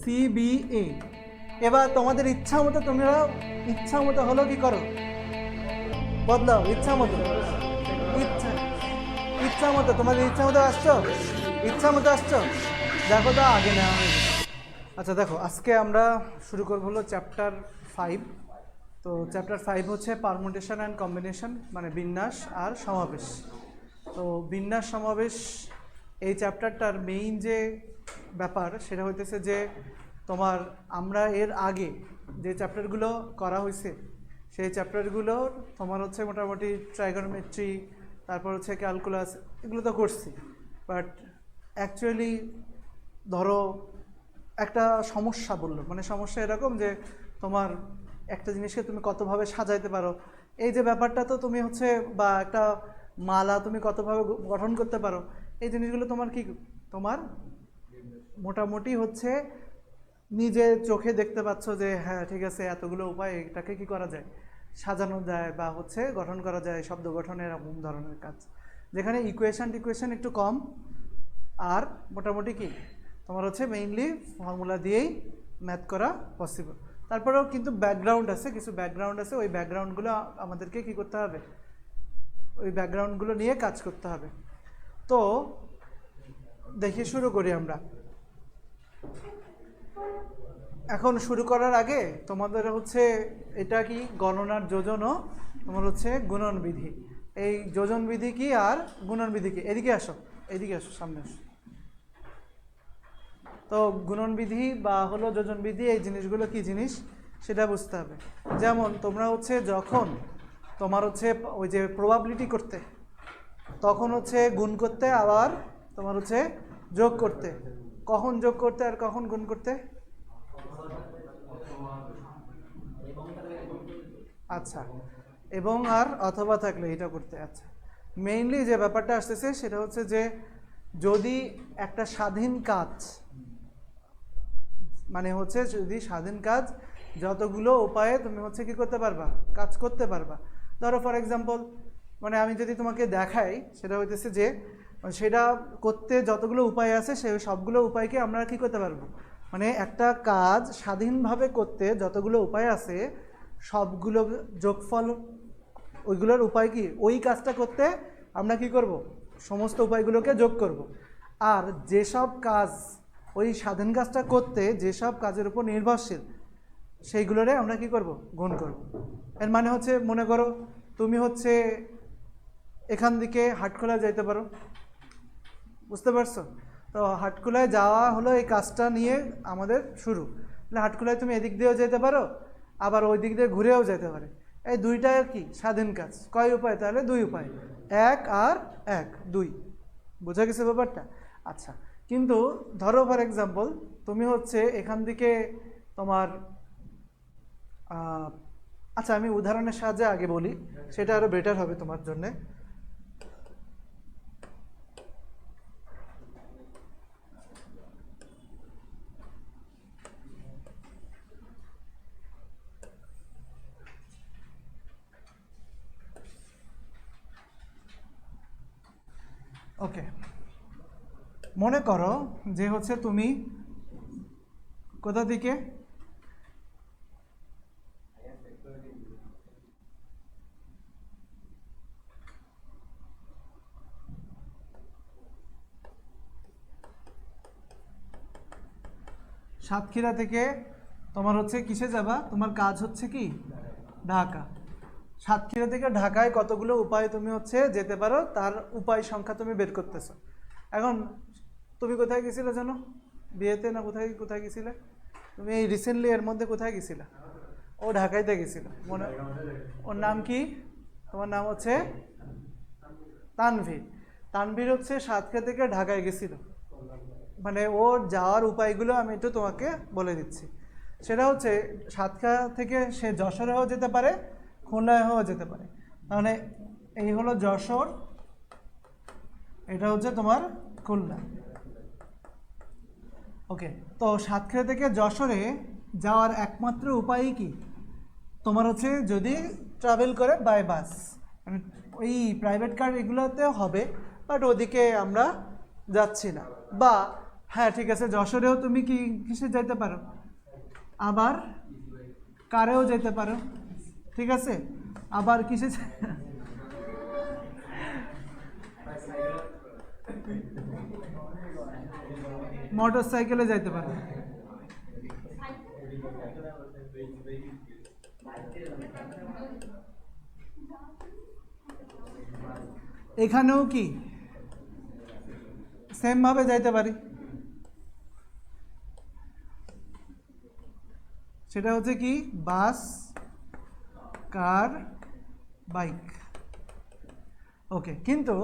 CBA। এবার তোমাদের ইচ্ছা মতো তোমরা ইচ্ছা মতো হলো কি করো, বদলাও ইচ্ছা মতো, ইচ্ছা মতো তোমাদের ইচ্ছা মতো আসছো, ইচ্ছা মতো আসছো। দেখো তো আগে নেওয়া হয়ে গেছে। আচ্ছা দেখো, আজকে আমরা শুরু করবো হলো চ্যাপ্টার 5। তো চ্যাপ্টার 5 হচ্ছে পারমুটেশন অ্যান্ড কম্বিনেশন, মানে বিন্যাস আর সমাবেশ। তো বিন্যাস সমাবেশ এই চ্যাপ্টারটার মেইন যে ব্যাপার সেটা হইতেছে যে তোমার আমরা এর আগে যে চ্যাপ্টারগুলো করা হয়েছে সেই চ্যাপ্টারগুলোর তোমার হচ্ছে মোটামুটি ট্রাইগোনোমেট্রি, তারপর হচ্ছে ক্যালকুলাস, এগুলো তো করছি। বাট অ্যাকচুয়ালি ধরো একটা সমস্যা বললো, মানে সমস্যা এরকম যে তোমার একটা জিনিসকে তুমি কতভাবে সাজাইতে পারো, এই যে ব্যাপারটা তো তুমি হচ্ছে, বা একটা মালা তুমি কতভাবে গঠন করতে পারো, এই জিনিসগুলো তোমার কি তোমার মোটামুটি হচ্ছে নিজে চোখে দেখতে পাচ্ছ যে হ্যাঁ ঠিক আছে, এতগুলো উপায় এটাকে কি করা যায়, সাজানো যায় বা হচ্ছে গঠন করা যায়, শব্দ গঠনের এরকম ধরনের কাজ, যেখানে ইকুয়েশন একটু কম আর মোটামুটি কি তোমার হচ্ছে মেইনলি ফর্মুলা দিয়েই ম্যাথ করা পসিবল। তারপরেও কিন্তু ব্যাকগ্রাউন্ড আছে, কিছু ব্যাকগ্রাউন্ড আছে, ওই ব্যাকগ্রাউন্ডগুলো আমাদেরকে কি করতে হবে, ওই ব্যাকগ্রাউন্ডগুলো নিয়ে কাজ করতে হবে। তো দেখি শুরু করি আমরা। এখন শুরু করার আগে তোমাদের হচ্ছে এটা কি গণনার যোজনও তোমার হচ্ছে গুণন বিধি, এই যোজন বিধি কি আর গুণন বিধি কি, এদিকে আসো, এদিকে আসো, সামনে আসো। তো গুণন বিধি বা হলো যোজন বিধি, এই জিনিসগুলো কি জিনিস সেটা বুঝতে হবে। যেমন তোমরা হচ্ছে যখন তোমার হচ্ছে ওই যে প্রবাবিলিটি করতে, তখন হচ্ছে গুণ করতে, আবার তোমার হচ্ছে যোগ করতে। কখন যোগ করতে আর কখন গুণ করতে? আচ্ছা, এবং আর অথবা থাকলে এটা করতে। আচ্ছা, মেইনলি যে ব্যাপারটা আসতেছে সেটা হচ্ছে যে যদি একটা স্বাধীন কাজ, মানে হচ্ছে যদি স্বাধীন কাজ যতগুলো উপায়ে তুমি হচ্ছে কি করতে পারবা, কাজ করতে পারবা। ধরো ফর এক্সাম্পল, মানে আমি যদি তোমাকে দেখাই, সেটা হইতেছে যে সেটা করতে যতগুলো উপায় আছে সেই সবগুলো উপায়কে আমরা কি করতে পারবো, মানে একটা কাজ স্বাধীনভাবে করতে যতগুলো উপায় আছে সবগুলো যোগফল, ওইগুলোর উপায় কি, ওই কাজটা করতে আমরা কি করব, সমস্ত উপায়গুলোকে যোগ করব। আর যেসব কাজ ওই স্বাধীন কাজটা করতে যেসব কাজের উপর নির্ভরশীল সেইগুলোরে আমরা কি করব, গুণ করব। এর মানে হচ্ছে মনে করো তুমি হচ্ছে এখান থেকে হাটখোলায় যাইতে পারো, বুঝতে পারছো? তো হাটখোলায় যাওয়া হলো এই কাজটা নিয়ে আমাদের শুরু। তাহলে হাটখোলায় তুমি এদিক দিয়েও যেতে পারো, আবার ওই দিক দিয়ে ঘুরেও যেতে পারে। এই দুইটা কি স্বাধীন কাজ, কয় উপায়? তাহলে দুই উপায়, এক আর এক, দুই। বোঝা গেছে ব্যাপারটা? আচ্ছা, কিন্তু ধরো ফর এক্সাম্পল তুমি হচ্ছে এখান থেকে তোমার আচ্ছা আমি উদাহরণের সাহায্যে আগে বলি, সেটা আরো বেটার হবে তোমার জন্যে। ওকে, মনে করো যে হচ্ছে তুমি কোথা থেকে সাতক্ষীরা থেকে তোমার হচ্ছে কিসে যাবা, তোমার কাজ হচ্ছে কি ঢাকা। সাতক্ষীরা থেকে ঢাকায় কতগুলো উপায় তুমি হচ্ছে যেতে পারো, তার উপায় সংখ্যা তুমি বের করতেছো। এখন তুমি কোথায় গেছিলে জানো, বিয়েতে না কোথায় কোথায় গেছিলে তুমি এই রিসেন্টলি, এর মধ্যে কোথায় গেছিলা? ও ঢাকাইতে গেছিল, মনে, ওর নাম কি? তোমার নাম হচ্ছে তানভীর। তানভীর হচ্ছে সাতক্ষীরা থেকে ঢাকায় গেছিল, মানে ওর যাওয়ার উপায়গুলো আমি একটু তোমাকে বলে দিচ্ছি। সেটা হচ্ছে সাতক্ষীরা থেকে সে যশোরেও যেতে পারে, খুলনায়ও যেতে পারে। মানে এই হলো যশোর, এটা হচ্ছে তোমার খুলনা। ওকে, তো সাতক্ষীরা থেকে যশোরে যাওয়ার একমাত্র উপায় কি তোমার হচ্ছে যদি ট্রাভেল করে বাই বাস, মানে ওই প্রাইভেট কার এগুলোতে হবে, বাট ওদিকে আমরা যাচ্ছি না। বা হ্যাঁ ঠিক আছে, যশোরেও তুমি কি কিসে যেতে পারো, আবার কারেও যেতে পারো, ঠিক আছে, আবার কিসে মোটর সাইকেলে যাইতে পারো। এখানেও কি সেম ভাবে যাইতে পারি, সেটা হচ্ছে কি বাস, কার, বাইক। ওকে, কিন্তু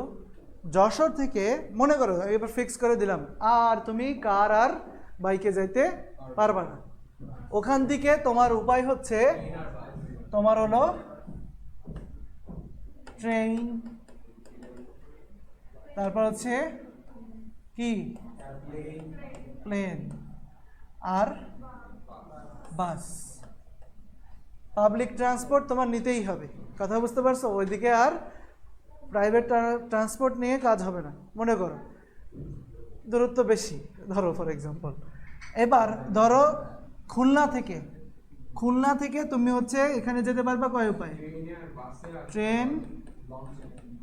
যশোর থেকে মনে করো এবার ফিক্স করে দিলাম আর তুমি কার আর বাইকে যাইতে পারবা না, ওখান থেকে তোমার উপায় হচ্ছে তোমার হলো ট্রেন, তারপর হচ্ছে কি প্লেন আর বাস। পাবলিক ট্রান্সপোর্ট তোমার নিতেই হবে, কথা বুঝতে পারছো? ওইদিকে আর প্রাইভেট ট্রান্সপোর্ট নিয়ে কাজ হবে না। মনে করো দূরত্ব বেশি, ধরো ফর এক্সাম্পল, এবার ধরো খুলনা থেকে তুমি হচ্ছে এখানে যেতে পারবা কয় উপায়, ট্রেন,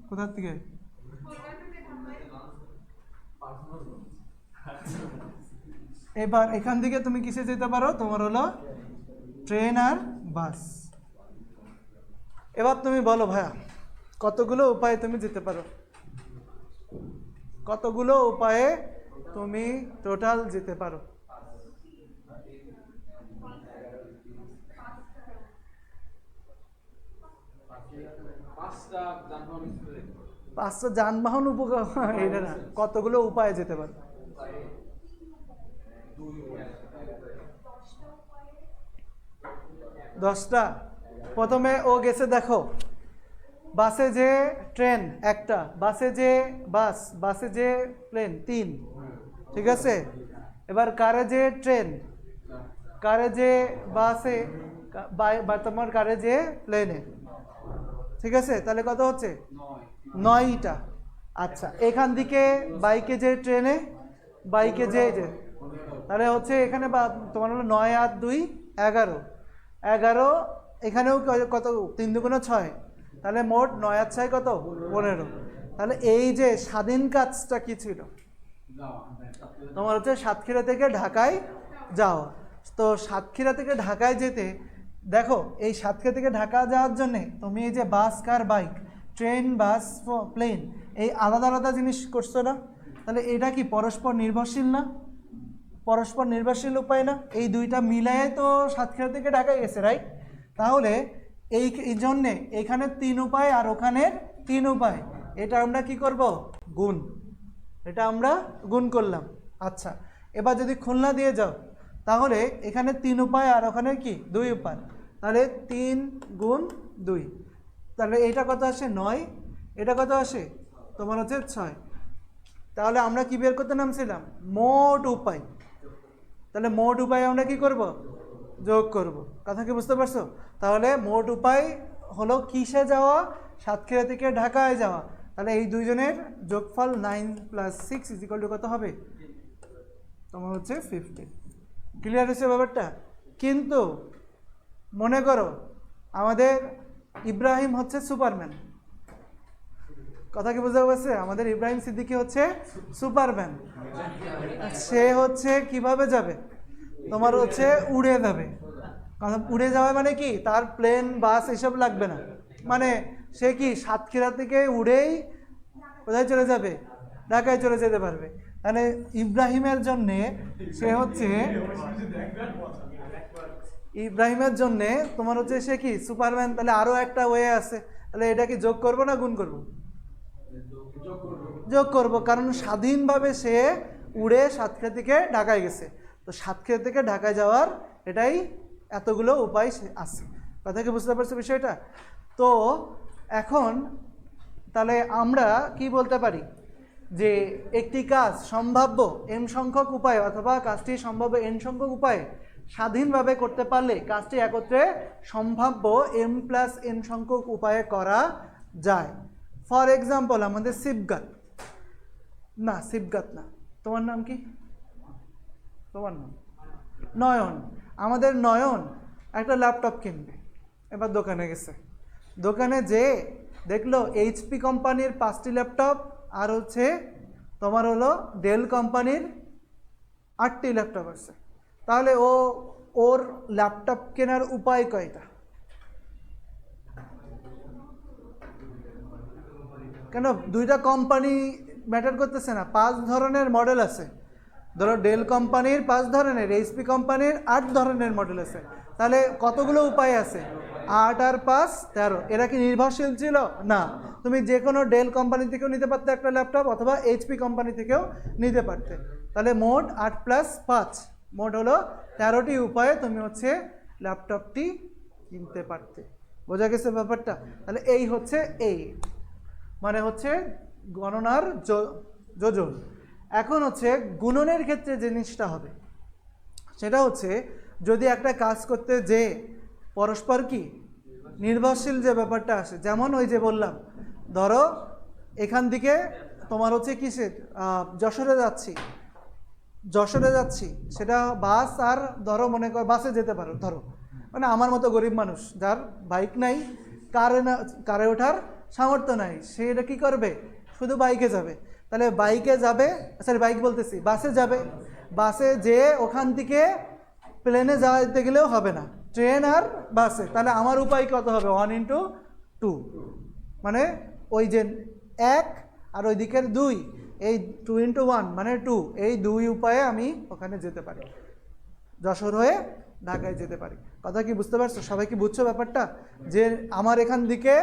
কোথার থেকে, এবার এখান থেকে তুমি কিসে যেতে পারো, তোমার হলো ট্রেন আর বাস। এবার তুমি বলো ভাইয়া কতগুলো উপায়ে তুমি যেতে পারো, কতগুলো উপায়ে তুমি টোটাল যেতে পারো? পাঁচটা যানবাহন উপকার এটা না, কতগুলো উপায়ে যেতে পারো? 10টা। প্রথমে ও গেছে দেখো, বাসে যে ট্রেন একটা, বাসে যে বাস, বাসে যে প্লেন 3, ঠিক আছে। এবার কারে যে ট্রেন, কারে যে বাসে, বা তোমার কারে যে প্লেনে, ঠিক আছে, তাহলে কত হচ্ছে 9টা। আচ্ছা, এখান থেকে বাইকে যে ট্রেনে, বাইকে যে তাহলে হচ্ছে এখানে তোমার হলো 9 আর 2 11, 11 এখানেও কত, 3 দুগুণে 6, তাহলে মোট 9 আর 6 কত 15। তাহলে এই যে স্বাধীন কাজটা কি ছিল, তোমার হচ্ছে সাতক্ষীরা থেকে ঢাকায় যাওয়া। তো সাতক্ষীরা থেকে ঢাকায় যেতে দেখো, এই সাতক্ষীরা থেকে ঢাকা যাওয়ার জন্যে তুমি এই যে বাস, কার, বাইক, ট্রেন, বাস, প্লেন, এই আলাদা আলাদা জিনিস করছো না? তাহলে এটা কি পরস্পর নির্ভরশীল না? পরস্পর নির্ভরশীল উপায় না? এই দুইটা মিলায়ে তো সাতক্ষীরা থেকে ঢাকায় গেছে, রাইট? তাহলে এই জন্যে এখানে 3 উপায় আর ওখানের 3 উপায়, এটা আমরা কি করব, গুণ, এটা আমরা গুণ করলাম। আচ্ছা, এবার যদি খুলনা দিয়ে যাও তাহলে এখানে 3 উপায় আর ওখানে কি 2 উপায়, তাহলে 3 গুণ 2, তাহলে এটা কত আসে 9, এটা কত আসে তোমার হচ্ছে 6। তাহলে আমরা কি বের করতে নামছিলাম, মোট উপায়। তাহলে মোট উপায় আমরা কি করব, যোগ করব। কথা কি বুঝতে পারছো? তাহলে মোট উপায় হলো কিসে যাওয়া, সাতক্ষীরা থেকে ঢাকায় যাওয়া। তাহলে এই দুইজনের যোগফল 9 + 6 কত হবে, তোমার হচ্ছে 15। ক্লিয়ার হয়েছে ব্যাপারটা? কিন্তু মনে করো আমাদের ইব্রাহিম হচ্ছে সুপারম্যান, কথা কি বুঝতে পারছে? আমাদের ইব্রাহিম সিদ্দিকী হচ্ছে সুপারম্যান, সে হচ্ছে কিভাবে যাবে, তোমার হচ্ছে উড়ে যাবে। উড়ে যাবে মানে কি, তার প্লেন, বাস এসব লাগবে না, মানে সে কি সাতক্ষীরা থেকে উড়েই কোথায় চলে যাবে, ঢাকায় চলে যেতে পারবে। মানে ইব্রাহিমের জন্যে সে হচ্ছে, ইব্রাহিমের জন্যে তোমার হচ্ছে সে কি সুপারম্যান। তাহলে আরও একটা ওয়ে আছে, তাহলে এটা কি যোগ করবো না গুণ করবো? যোগ করব, কারণ স্বাধীনভাবে সে উড়ে সাতক্ষীরা থেকে ঢাকায় গেছে। তো সাতক্ষীরা থেকে ঢাকায় যাওয়ার এটাই এতগুলো উপায় আছে। কথা কি বুঝতে পারছো বিষয়টা? তো এখন তাহলে আমরা কি বলতে পারি যে একটি কাজ সম্ভাব্য m সংখ্যক উপায় অথবা কাজটি সম্ভাব্য n সংখ্যক উপায়ে স্বাধীনভাবে করতে পারলে কাজটি একত্রে সম্ভাব্য m + n সংখ্যক উপায়ে করা যায়। ফর এক্সাম্পল আমাদের শিবগাত না, তোমার নাম কি, তোমার নাম নয়ন। আমাদের নয়ন একটা ল্যাপটপ কিনবে, এবার দোকানে গেছে, দোকানে যে দেখলো এইচপি কোম্পানির 5টি ল্যাপটপ আর হচ্ছে তোমার হলো ডেল কোম্পানির 8টি ল্যাপটপ আছে, তাহলে ওর ল্যাপটপ কেনার উপায় কয়টা? কেন দুইটা কোম্পানি ম্যাটার করতেছে না, 5 ধরনের মডেল আছে। ধরো ডেল কোম্পানির 5 ধরনের, এইচপি কোম্পানির 8 ধরনের মডেল আছে, তাহলে কতগুলো উপায় আছে? 8 আর 5 13। এরা কি নির্ভরশীল ছিল? না। তুমি যে কোনো ডেল কোম্পানি থেকেও নিতে পারতে একটা ল্যাপটপ, অথবা এইচপি কোম্পানি থেকেও নিতে পারতে। তাহলে মোট 8 + 5 মোট হলো 13টি উপায়ে তুমি হচ্ছে ল্যাপটপটি কিনতে পারতে। বোঝা গেছে ব্যাপারটা? তাহলে এই হচ্ছে এই মানে হচ্ছে গণনার যোজন। এখন হচ্ছে গুণনের ক্ষেত্রে জিনিসটা হবে সেটা হচ্ছে যদি একটা কাজ করতে যে পরস্পর কি নির্ভরশীল যে ব্যাপারটা আসে, যেমন ওই যে বললাম ধরো এখান থেকে তোমার হচ্ছে কিসের যশোরে যাচ্ছি, সেটা বাস আর ধরো মনে কর বাসে যেতে পারো, ধরো মানে আমার মতো গরিব মানুষ যার বাইক নাই, কারে ওঠার সামর্থ্য নাই, সে এটা কী করবে? শুধু বাইকে যাবে। তাহলে বাইকে যাবে, সরি বাইক বলতেছি, বাসে যাবে, বাসে যেয়ে ওখান থেকে প্লেনে যাইতে গেলেও হবে না, ট্রেন আর বাসে। তাহলে আমার উপায় কত হবে? 1 × 2, মানে ওই যে 1 আর ওই দিকের 2, এই 2 × 1 মানে 2, এই 2 উপায়ে আমি ওখানে যেতে পারি, যশোর হয়ে ঢাকায় যেতে পারি। কথা কি বুঝতে পারছো? সবাই কি বুঝছো ব্যাপারটা? যে আমার এখান থেকে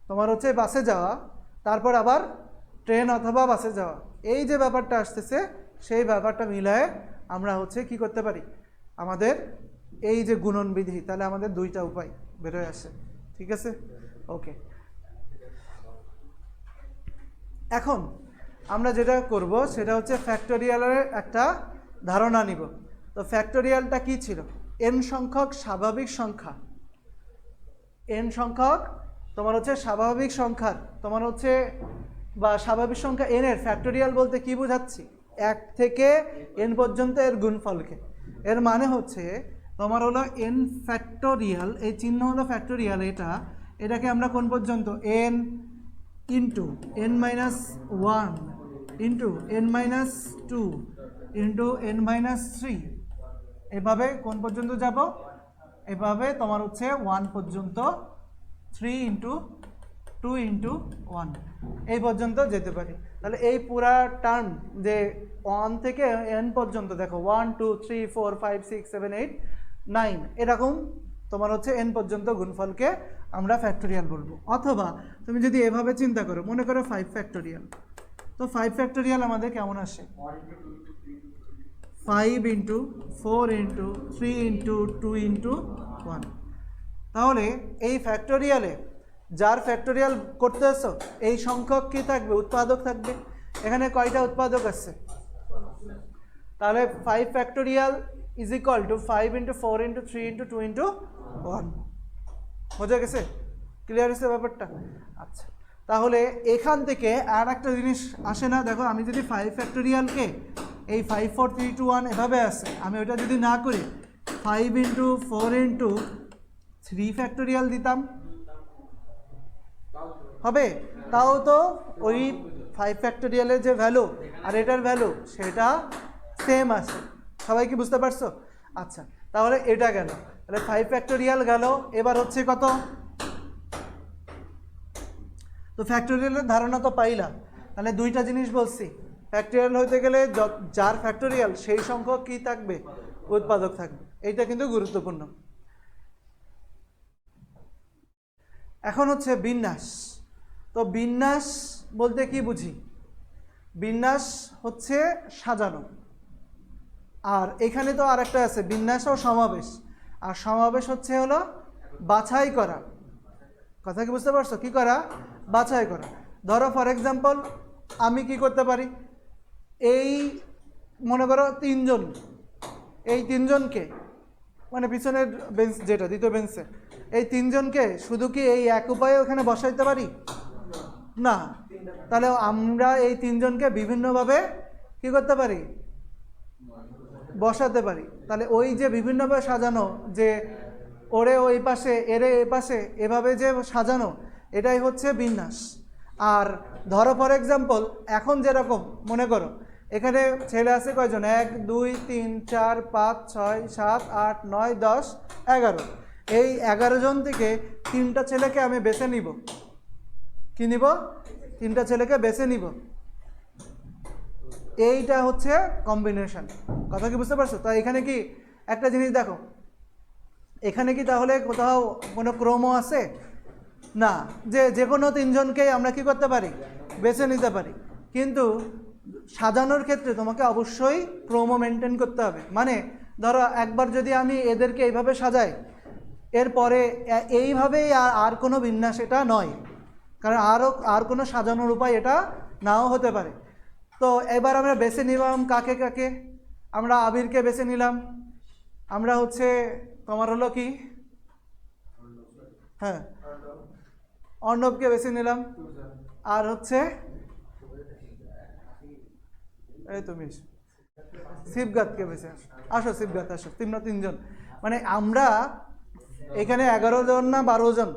তোমার হচ্ছে বাসে যাওয়া, তারপর আবার ট্রেন অথবা বাসে যাওয়া, এই যে ব্যাপারটা আসতেছে সেই ব্যাপারটা মিলায়ে আমরা হচ্ছে কি করতে পারি? আমাদের এই যে গুণন বিধি, তাহলে আমাদের 2টা উপায় বেরোয় আসে। ঠিক আছে, ওকে। এখন আমরা যেটা করব সেটা হচ্ছে ফ্যাক্টোরিয়ালের একটা ধারণা নিব। তো ফ্যাক্টোরিয়ালটা কি ছিল? n সংখ্যক স্বাভাবিক সংখ্যা, n সংখ্যক তোমার হচ্ছে স্বাভাবিক সংখ্যার তোমার হচ্ছে বা স্বাভাবিক সংখ্যা n এর ফ্যাক্টোরিয়াল বলতে কি বোঝাচ্ছি? 1 থেকে n পর্যন্ত এর গুণফলকে। এর মানে হচ্ছে তোমার হলো n ফ্যাক্টোরিয়াল, এই চিহ্ন হলো ফ্যাক্টোরিয়াল, এটাকে আমরা কোন পর্যন্ত? n into n - 1 into n - 2 into n - 3, এভাবে কোন পর্যন্ত যাব? এভাবে তোমার হচ্ছে 1 পর্যন্ত, 3 × 2 × 1 এই পর্যন্ত যেতে পারি। তাহলে এই পুরা টার্ম যে 1 থেকে n পর্যন্ত, দেখো 1 2 3 4 5 6 7 8 9 এরকম তোমার হচ্ছে n পর্যন্ত গুণফলকে আমরা ফ্যাক্টোরিয়াল বলবো। অথবা তুমি যদি এভাবে চিন্তা করো, মনে করো 5 ফ্যাক্টোরিয়াল, তো 5 ফ্যাক্টোরিয়াল আমাদের কেমন আসে? 5 × 4 × 3 × 2 × 1। তাহলে এই ফ্যাক্টোরিয়ালে যার ফ্যাক্টোরিয়াল করতে আসো, এই সংখ্যক কি থাকবে? উৎপাদক থাকবে। এখানে কয়টা উৎপাদক আছে? তাহলে 5 ফ্যাক্টোরিয়াল ইজ ইকুয়াল টু 5 × 4 × 3 × 2 × 1। বোঝা গেছে? ক্লিয়ার হয়েছে ব্যাপারটা? আচ্ছা, তাহলে এখান থেকে আর একটা জিনিস আসে না? দেখো আমি যদি 5 ফ্যাক্টোরিয়ালকে এই 5 4 3 2 1 এভাবে আসে, আমি ওটা যদি না করি 5 × 4 × 3 ফ্যাক্টোরিয়াল দিতাম, হবে? তাও তো ওই 5 ফ্যাক্টোরিয়ালের যে ভ্যালু আর এটার ভ্যালু সেটা সেম আছে। সবাই কি বুঝতে পারছো? আচ্ছা, তাহলে এটা গেল, তাহলে 5 ফ্যাক্টোরিয়াল গেল। এবার হচ্ছে কত? তো ফ্যাক্টোরিয়ালের ধারণা তো পাইলাম। তাহলে 2টা জিনিস বলছি, ফ্যাক্টোরিয়াল হইতে গেলে যার ফ্যাক্টোরিয়াল সেই সংখ্যক কি থাকবে? উৎপাদক থাকবে। এইটা কিন্তু গুরুত্বপূর্ণ। এখন হচ্ছে বিন্যাস। তো বিন্যাস বলতে কি বুঝি? বিন্যাস হচ্ছে সাজানো, আর এখানে তো আরেকটা আছে বিন্যাস ও সমাবেশ। আর সমাবেশ হচ্ছে হলো বাছাই করা। কথা কি বুঝতে পারছো? কি করা? বাছাই করা। ধরো ফর এক্সাম্পল আমি কি করতে পারি? এই মনে করো 3 জন, এই 3 জনকে মানে পিছনের বেঞ্চ যেটা দ্বিতীয় বেঞ্চে, এই 3 জনকে শুধু কি এই এক উপায়ে ওখানে বসাইতে পারি? না। তাহলে আমরা এই 3 জনকে বিভিন্নভাবে কি করতে পারি? বসাতে পারি। তাহলে ওই যে বিভিন্নভাবে সাজানো, যে ওরে ওই পাশে এরে এ পাশে, এভাবে যে সাজানো, এটাই হচ্ছে বিন্যাস। আর ধরো ফর এক্সাম্পল এখন যেরকম মনে করো এখানে ছেলে আছে কয়জন, 1 2 3 4 5 6 7 8 9 10 11। এই 11 জন থেকে 3টা ছেলেকে আমি বেছে নিব। কি নিব? 3টা ছেলেকে বেছে নিব। এইটা হচ্ছে কম্বিনেশন। কথা কি বুঝতে পারছো? তো এখানে কি একটা জিনিস দেখো, এখানে কি তাহলে কোথাও কোনো ক্রম আছে না, যে কোনো 3জনকেই আমরা কি করতে পারি, বেছে নিতে পারি। কিন্তু সাজানোর ক্ষেত্রে তোমাকে অবশ্যই ক্রম মেনটেন করতে হবে। মানে ধরো একবার যদি আমি এদেরকে এইভাবে সাজাই, এরপরে এইভাবেই আর কোনো বিন্যাস এটা নয়, কারণ আর কোনো সাজানোর উপায় এটা নাও হতে পারে। তো এবার আমরা বেছে নিলাম কাকে কাকে, আমরা আবিরকে বেছে নিলাম, আমরা হচ্ছে তোমার হলো কি, হ্যাঁ অর্ণবকে বেছে নিলাম, আর হচ্ছে এই তুমি শিবগাতকে বেছে আসো, শিবগাত আসো, তোমরা 3জন। মানে আমরা এখানে 11 জন না 12 জন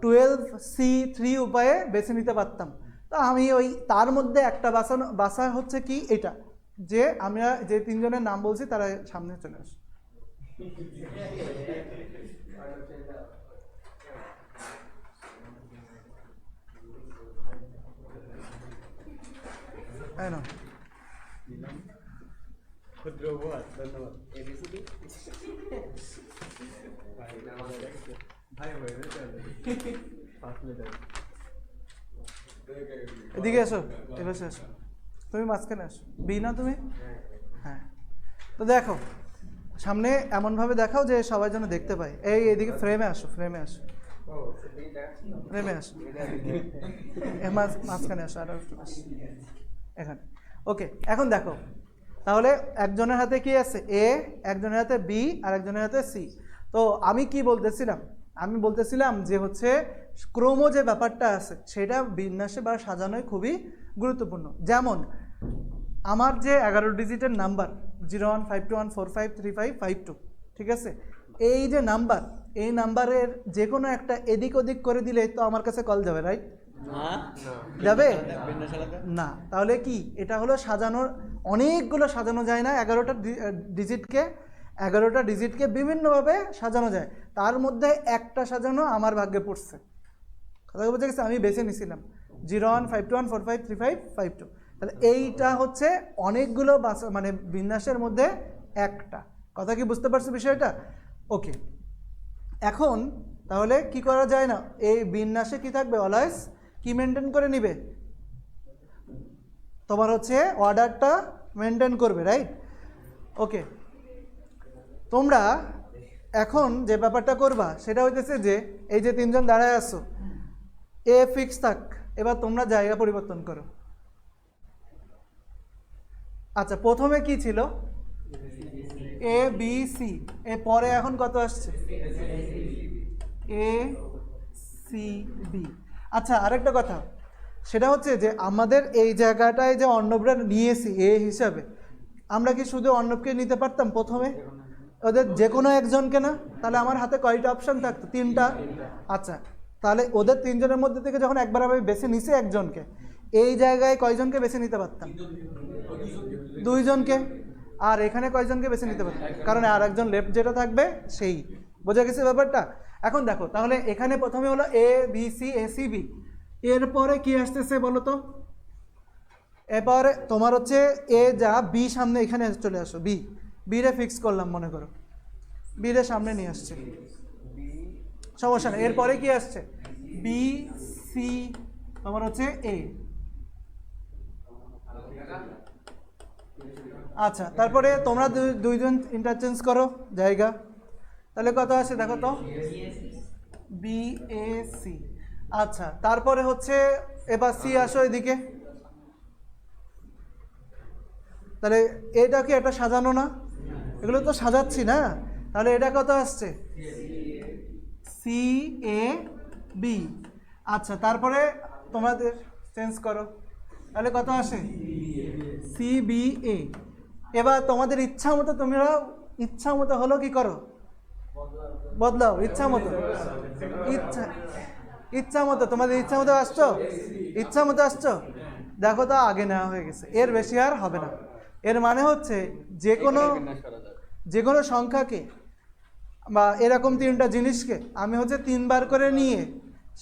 12C3 উপায়ে বেছে নিতে পারতাম। তো আমি ওই তার মধ্যে একটা বাসা হচ্ছে কি এটা, যে আমরা যে 3জনের নাম বলছি তারা সামনে চলে আসে। এদিকে এসো, এবার এসো, তুমি মাঝখানে আসো। বি না তুমি? হ্যাঁ। তো দেখো সামনে এমনভাবে দেখাও যে সবাই যেন দেখতে পায়। এইদিকে ফ্রেমে আসো, ফ্রেমে আসো, ফ্রেমে আসো, মাঝখানে আসো, আর এখানে। ওকে, এখন দেখো তাহলে একজনের হাতে কি আছে এ, একজনের হাতে বি, আর একজনের হাতে সি। তো আমি কি বলতেছিলাম, আমি বলতেছিলাম যে হচ্ছে ক্রম যে ব্যাপারটা আছে সেটা বিন্যাসে বা সাজানোয় খুবই গুরুত্বপূর্ণ। যেমন আমার যে 11 ডিজিটের নাম্বার 015214535552, ঠিক আছে, এই যে নাম্বার, এই নাম্বারের যে কোনো একটা এদিক ওদিক করে দিলে তো আমার কাছে কল যাবে, রাইট? যাবে না। তাহলে কি এটা হলো সাজানোর, অনেকগুলো সাজানো যায় না, 11টা ডিজিটকে বিভিন্নভাবে সাজানো যায়, তার মধ্যে একটা সাজানো আমার ভাগ্যে পড়ছে। কথা বুঝে গেছে? আমি বেছে নিছিলাম 015214535552। তাহলে এইটা হচ্ছে অনেকগুলো মানে বিন্যাসের মধ্যে একটা। কথা কি বুঝতে পারছো বিষয়টা? ওকে, এখন তাহলে কি করা যায় না, এই বিন্যাসে কি থাকবে, অলওয়েজ কি মেনটেন করে নিবে, তোমার হচ্ছে অর্ডারটা মেনটেন করবে, রাইট? ওকে, তোমরা এখন যে ব্যাপারটা করবা সেটা হইতেছে যে এই যে 3জন দাঁড়ায় আছো, এ ফিক্স থাক, এবার তোমরা জায়গা পরিবর্তন করো। আচ্ছা, প্রথমে কি ছিল, এ বি সি, এর পরে এখন কত আসছে, এ সি বি। আচ্ছা, আরেকটা কথা, সেটা হচ্ছে যে আমাদের এই জায়গাটায় যে অর্ণবরা নিয়েছি এ হিসাবে, আমরা কি শুধু অর্ণবকে নিতে পারতাম প্রথমে, ওদের যে কোনো একজনকে না? তাহলে আমার হাতে কয়টা অপশান থাকতো? 3টা। আচ্ছা, তাহলে ওদের 3জনের মধ্যে থেকে যখন একবার আমি বেছে নিছি একজনকে, এই জায়গায় কয়জনকে বেছে নিতে পারতাম? 2জনকে। আর এখানে কয়জনকে বেছে নিতে পারতাম? কারণ আর একজন লেফট যেটা থাকবে সেই। বোঝা গেছে ব্যাপারটা? এখন দেখো তাহলে এখানে প্রথমে হলো A B C, A C B, এরপরে কি আসতেছে বলো তো? এরপরে তোমার হচ্ছে এ যা, বি সামনে এখানে চলে আসো, বি রে ফিক্স করলাম, মনে করো বি রে সামনে নিয়ে আসছে, সমস্যা নেই। এরপরে কি আসছে, বি সি, তোমার হচ্ছে এ। আচ্ছা, তারপরে তোমরা 2জন ইন্টারচেঞ্জ করো জায়গা, তাহলে কত আসে দেখো তো, বি এ সি। আচ্ছা, তারপরে হচ্ছে এবার সি আসো এদিকে, তাহলে এটা কি একটা সাজানো না? এগুলো তো সাজাচ্ছি না, তাহলে এটা কত আসছে, সি এ বি। আচ্ছা, তারপরে তোমাদের চেঞ্জ করো, তাহলে কত আসে, সি বি এ। এবার তোমাদের ইচ্ছা মতো তোমরা ইচ্ছা মতো হলো কি করো, বদলাও ইচ্ছা মতো, ইচ্ছা মতো তোমাদের ইচ্ছা মতো আসছো, ইচ্ছা মতো আসছো। দেখো তা আগে নেওয়া হয়ে গেছে, এর বেশি আর হবে না। এর মানে হচ্ছে যে কোনো সংখ্যাকে বা এরকম তিনটা জিনিসকে আমি হচ্ছে 3বার করে নিয়ে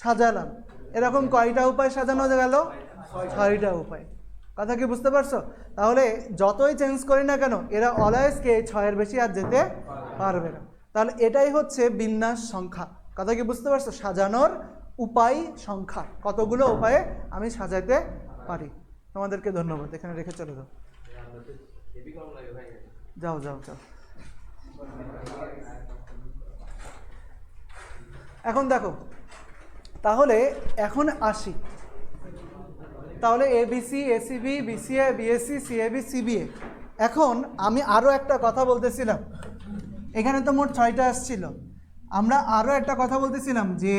সাজালাম। এরকম কয়টা উপায় সাজানো গেল? 6টা উপায়। কথা কি বুঝতে পারছো? তাহলে যতই চেঞ্জ করি না কেন এরা অলওয়েজ কে 6-এর বেশি আর যেতে পারবে না। তাহলে এটাই হচ্ছে বিন্যাস সংখ্যা। কথা কি বুঝতে পারছো? সাজানোর উপায় সংখ্যা, কতগুলো উপায়ে আমি সাজাইতে পারি। তোমাদেরকে ধন্যবাদ, এখানে রেখে চলে যাও, যাও যাও যাও। এখন দেখো, তাহলে এখন আসি, তাহলে ABC, ACB, BCA, BSc, CAB, CBA. এখন আমি আরও একটা কথা বলতেছিলাম, এখানে তো মোট 6টা আসছিল, আমরা আরও একটা কথা বলতেছিলাম যে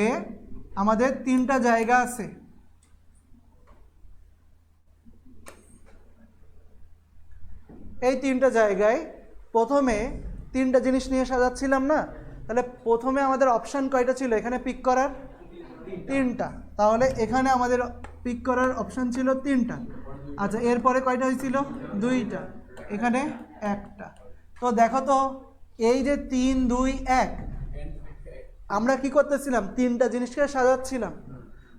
আমাদের 3টা জায়গা আছে। এই 3টা জায়গায় প্রথমে 3টা জিনিস নিয়ে সাজাচ্ছিলাম না? তাহলে প্রথমে আমাদের অপশান কয়টা ছিল এখানে পিক করার? 3টা। তাহলে এখানে আমাদের পিক করার অপশান ছিল 3টা। আচ্ছা, এরপরে কয়টা হয়েছিল? 2টা। এখানে 1টা। তো দেখো তো, এই যে 3, 2, 1, আমরা কি করতেছিলাম? 3টা জিনিসকে সাজাচ্ছিলাম।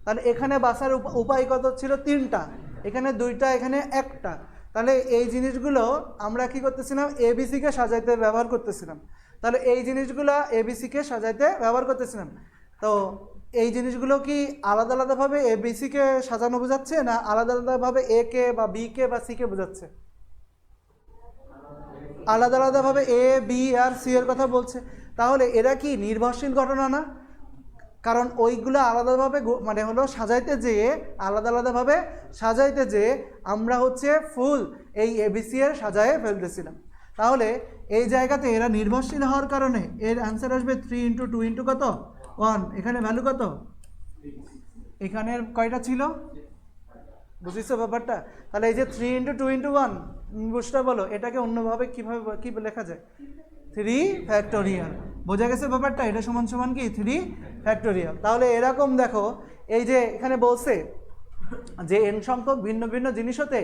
তাহলে এখানে বাসার উপায় কত ছিল? 3টা। এখানে 2টা, এখানে 1টা। তাহলে এই জিনিসগুলো আমরা কি করতেছিলাম? এবিসিকে সাজাইতে ব্যবহার করতেছিলাম। তাহলে এই জিনিসগুলো এবিসিকে সাজাইতে ব্যবহার করতেছিলাম। তো এই জিনিসগুলো কি আলাদা আলাদাভাবে এবিসিকে সাজানো বোঝাচ্ছে, না আলাদা আলাদাভাবে এ কে বা বি কে বা সি কে বোঝাচ্ছে? আলাদা আলাদাভাবে এ, বি আর সি এর কথা বলছে। তাহলে এরা কি নির্ভরশীল ঘটনা না? কারণ ওইগুলো আলাদাভাবে মানে হলো সাজাইতে যেয়ে, আলাদা আলাদাভাবে সাজাইতে যেয়ে আমরা হচ্ছে ফুল এই এবিসি এর সাজায়ে ফেলতেছিলাম। তাহলে এই জায়গাতে এরা নির্ভরশীল হওয়ার কারণে এর অ্যান্সার আসবে 3 × 2 × কত? 1। এখানে ভ্যালু কত? এখানের কয়টা ছিল? বুঝিস ব্যাপারটা? তাহলে এই যে 3 × 2 × 1 বুঝতে বলো, এটাকে অন্যভাবে কিভাবে কি লেখা যায়? 3 ফ্যাক্টোরিয়াল। বোঝা গেছে ব্যাপারটা? এটা সমান সমান কি 3 ফ্যাক্টোরিয়াল। তাহলে এরকম দেখো, এই যে এখানে বলছে যে n সংখ্যক ভিন্ন ভিন্ন জিনিস হতে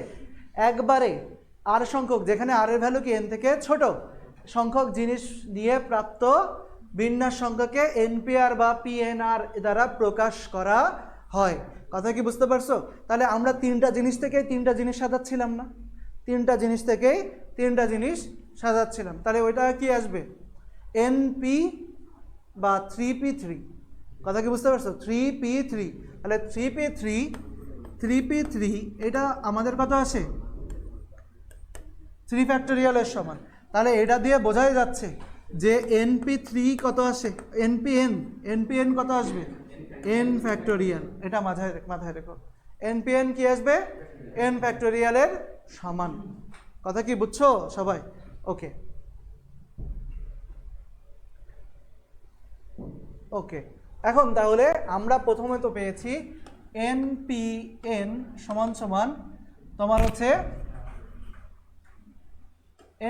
একবারে r সংখ্যক, যেখানে r এর ভ্যালু কি n থেকে ছোট সংখ্যক জিনিস দিয়ে প্রাপ্ত বিন্যাস সংখ্যাকে npr বা pnr দ্বারা প্রকাশ করা হয়। কথা কি বুঝতে পারছো? তাহলে আমরা 3টা জিনিস থেকেই 3টা জিনিস সাজাচ্ছিলাম না? 3টা জিনিস থেকেই 3টা জিনিস সাজাচ্ছিলাম। তাহলে ওইটা কি আসবে? np বা 3p3। কথা কি বুঝতে পারছো? 3p3। তাহলে 3p3 এটা আমাদের কত আসে? 3 ফ্যাক্টোরিয়ালের সমান। তাহলে এটা দিয়ে বোঝাই যাচ্ছে যে np3 কত আসে? npn কত আসবে? n factorial. এটা মাথায় রেখো, npn কি আসবে? n ফ্যাক্টোরিয়ালের সমান। কথা কি বুঝছো সবাই? ওকে ওকে। এখন তাহলে আমরা প্রথমে তো পেয়েছি npn সমান সমান তোমার হচ্ছে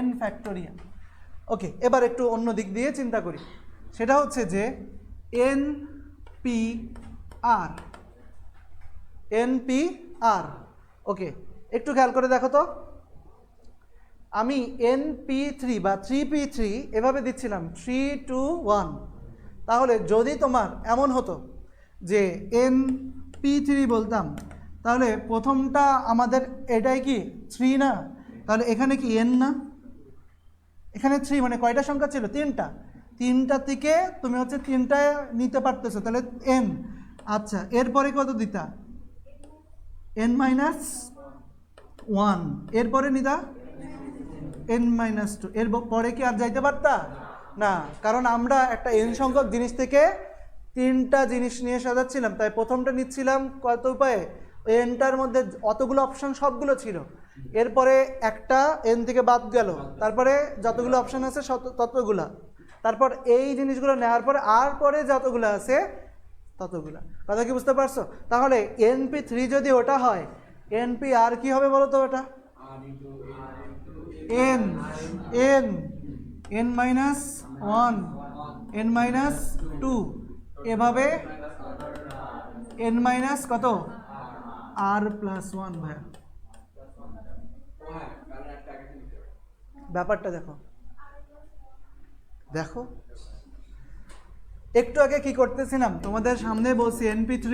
n ফ্যাক্টোরিয়াল। ওকে, এবার একটু অন্য দিক দিয়ে চিন্তা করি, সেটা হচ্ছে যে npr। ওকে, একটু খেয়াল করে দেখো তো, আমি np3 বা 3p3 এভাবে দিচ্ছিলাম 3, 2, 1। তাহলে যদি তোমার এমন হতো যে np3 বলতাম, তাহলে প্রথমটা আমাদের এটাই কি 3 না? তাহলে এখানে কি n না? এখানে 3 মানে কয়টা সংখ্যা ছিল? 3টা। 3টা থেকে তুমি হচ্ছে 3টা নিতে পারতেছো, তাহলে n। আচ্ছা, এরপরে কত দিতা? n-1। এরপরে নিতা n-2। এর পরে কি আর যাইতে পারতা না? কারণ আমরা একটা n সংখ্যক জিনিস থেকে 3টা জিনিস নিয়ে সাজাচ্ছিলাম, তাই প্রথমটা নিচ্ছিলাম কত উপায়ে? nটার মধ্যে অতগুলো অপশন সবগুলো ছিল, এরপরে একটা n থেকে বাদ গেল, তারপরে যতগুলো অপশন আছে ততগুলা, তারপর এই জিনিসগুলো নেওয়ার পরে আর পরে যতগুলো আছে ততগুলা। কথা কি বুঝতে পারছো? তাহলে np3 যদি ওটা হয়, npr কি হবে বলো তো? ওটা n n n minus one n minus two, এভাবে এন মাইনাস কত আর প্লাস ওয়ান। ভাইয়া ব্যাপারটা দেখো দেখো, একটু আগে কি করতেছিলাম তোমাদের সামনে বলছি NP3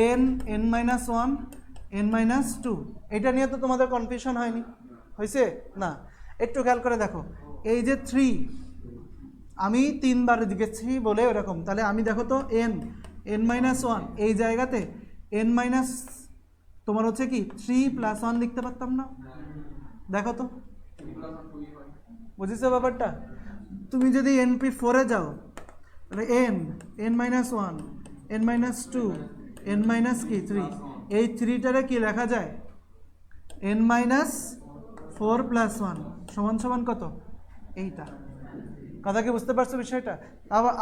n n minus one n minus two, এটা নিয়ে তো তোমাদের কনফিউশন হয়নি, হয়েছে না? একটু খেয়াল করে দেখো, এই যে 3 আমি 3 বার গেছি বলে এরকম, তাহলে আমি দেখো তো এন এন মাইনাস ওয়ান এই জায়গাতে এন মাইনাস তোমার হচ্ছে কি 3 প্লাস 1 লিখতে পারতাম না? দেখো তো, বুঝেছো ব্যাপারটা? তুমি যদি NP4-এ যাও তাহলে n n minus one n minus two n minus কি 3, এই 3টারে কি লেখা যায়? এন মাইনাস 4 প্লাস 1 সমান সমান কত? এইটা। কথা কি বুঝতে পারছো বিষয়টা?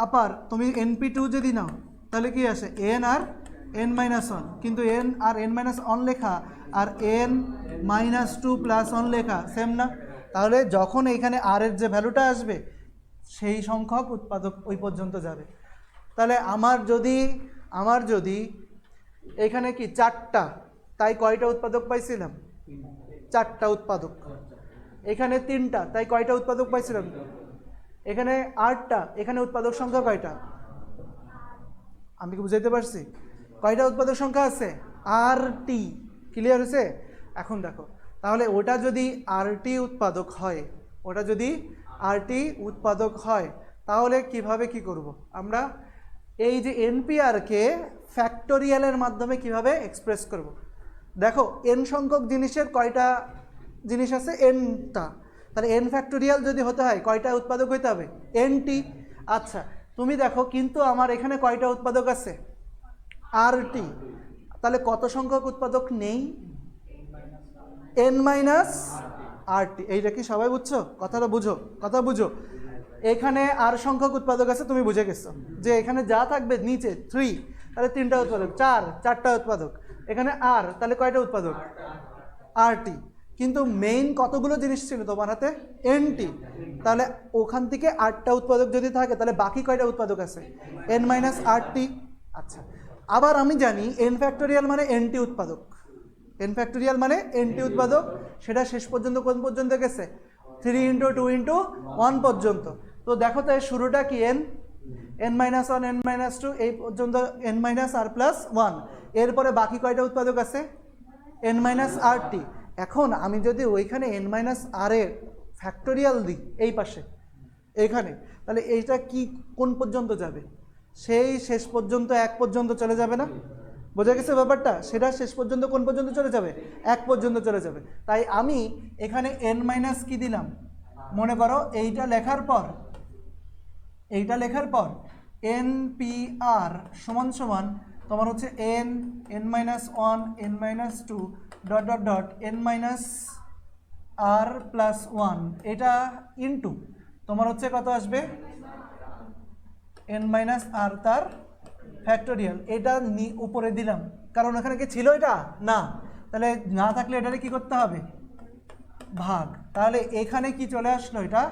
আবার তুমি NP2 যদি নাও তাহলে কি আসে? N R N minus one, কিন্তু N R N minus one লেখা আর N minus two plus one লেখা সেম না? তাহলে যখন এইখানে আর এর যে ভ্যালুটা আসবে সেই সংখ্যক উৎপাদক ওই পর্যন্ত যাবে। তাহলে আমার যদি এখানে কি 4টা, তাই কয়টা উৎপাদক পাইছিলাম? 4টা উৎপাদক। এখানে 3টা, তাই কয়টা উৎপাদক পাইছিলাম? এখানে 8টা, এখানে উৎপাদক সংখ্যা কয়টা? আমি কি বুঝাইতে পারছি? কয়টা উৎপাদক সংখ্যা আছে? আরটি। ক্লিয়ার হয়েছে? এখন দেখো, তাহলে ওটা যদি আরটি উৎপাদক হয়, ওটা যদি আরটি উৎপাদক হয়, তাহলে কিভাবে কি করব আমরা? এই যে NPRকে ফ্যাক্টোরিয়ালের মাধ্যমে কিভাবে এক্সপ্রেস করব? দেখো n সংখ্যক জিনিসের কয়টা জিনিস আছে? nটা। তাহলে n ফ্যাক্টোরিয়াল যদি হতে হয় কয়টা উৎপাদক হইতে হবে? nt। আচ্ছা, তুমি দেখো কিন্তু আমার এখানে কয়টা উৎপাদক আছে? আরটি। তাহলে কত সংখ্যক উৎপাদক নেই? n minus RT. এইটা কি সবাই বুঝছো? কথাটা বুঝো, কথা বুঝো। এখানে আর সংখ্যক উৎপাদক আছে, তুমি বুঝে গেছো যে এখানে যা থাকবে নিচে 3, তাহলে 3টা উৎপাদক, 4টা উৎপাদক। এখানে আর, তাহলে কয়টা উৎপাদক? আরটি। কিন্তু মেইন কতগুলো জিনিস ছিল তোমার হাতে? এনটি। তাহলে ওখান থেকে 8টা উৎপাদক যদি থাকে তাহলে বাকি কয়টা উৎপাদক আছে? n minus RT. আচ্ছা, আবার আমি জানি n ফ্যাক্টোরিয়াল মানে এনটি উৎপাদক। n ফ্যাক্টোরিয়াল মানে এনটি উৎপাদক, সেটা শেষ পর্যন্ত কোন পর্যন্ত গেছে? 3 ইন্টু 2 ইন্টু 1 পর্যন্ত। তো দেখো তো এর শুরুটা কি? n minus one n minus two এই পর্যন্ত n মাইনাস আর প্লাস ওয়ান। এরপরে বাকি কয়টা উৎপাদক আছে? n মাইনাস আরটি। এখন আমি যদি ওইখানে n মাইনাস আর এর ফ্যাক্টোরিয়াল দিই এই পাশে এইখানে, তাহলে এইটা কি কোন পর্যন্ত যাবে? সেই শেষ পর্যন্ত 1 পর্যন্ত চলে যাবে না? বোঝা গেছে ব্যাপারটা? সেটা শেষ পর্যন্ত কোন পর্যন্ত চলে যাবে? 1 পর্যন্ত চলে যাবে। তাই আমি এখানে n মাইনাস কি দিলাম? মনে করো এইটা লেখার পর NPR সমান সমান তোমার হচ্ছে n minus one n minus two dot dot dot n minus আর প্লাস ওয়ান, এটা ইন্টু তোমার হচ্ছে কত আসবে? n মাইনাস আর তার ফ্যাক্টোরিয়াল। এটা উপরে দিলাম কারণ এখানে কি ছিল? এটা না। তাহলে না থাকলে এটারে কি করতে হবে? ভাগ। তাহলে এখানে কি চলে আসলো? এটা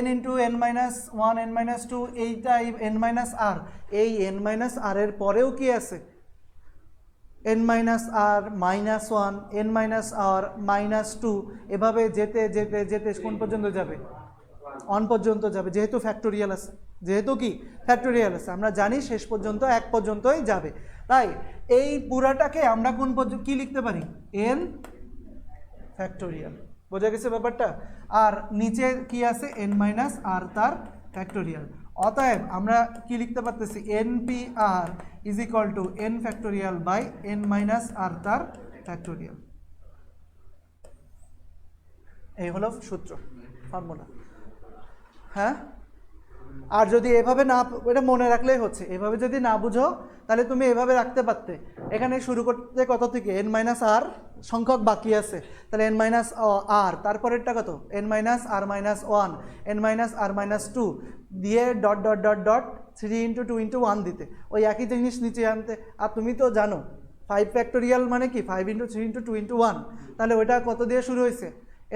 n into n minus one n minus two, এইটা n মাইনাস আর। এই n মাইনাস আর এর পরেও কি আছে? n minus r minus one n minus r minus two, এভাবে যেতে যেতে যেতে কোন পর্যন্ত যাবে? 1 পর্যন্ত যাবে, যেহেতু ফ্যাক্টোরিয়াল আছে। যেহেতু কি ফ্যাক্টোরিয়াল আছে, আমরা জানি শেষ পর্যন্ত 1 পর্যন্তই যাবে। তাই এই পুরাটাকে আমরা কোন পর্যন্ত কি লিখতে পারি? n factorial. বোঝা গেছে ব্যাপারটা? আর নিচে কি আছে? n মাইনাস আর তার ফ্যাক্টোরিয়াল। অতএব আমরা কি লিখতে পারতেছি? NPR is equal to n factorial by n minus R তার ফ্যাক্টোরিয়াল। এই হলো সূত্র, ফর্মুলা। হ্যাঁ, আর যদি এভাবে না, এটা মনে রাখলেই হচ্ছে। এভাবে যদি না বুঝো তাহলে তুমি এভাবে রাখতে পারতে। এখানে শুরু করতে কত থেকে? n মাইনাস আর সংখ্যক বাকি আছে, তাহলে n মাইনাস আর, তারপরেরটা কত? n minus r minus one n minus r minus two দিয়ে dot dot dot dot 3 into 2 into 1 দিতে, ওই একই জিনিস নিচে আনতে। আর তুমি তো জানো 5 ফ্যাক্টোরিয়াল মানে কি? 5 ইন্টু 3 ইন্টু 2 ইন্টু 1। তাহলে ওইটা কত দিয়ে শুরু হয়েছে?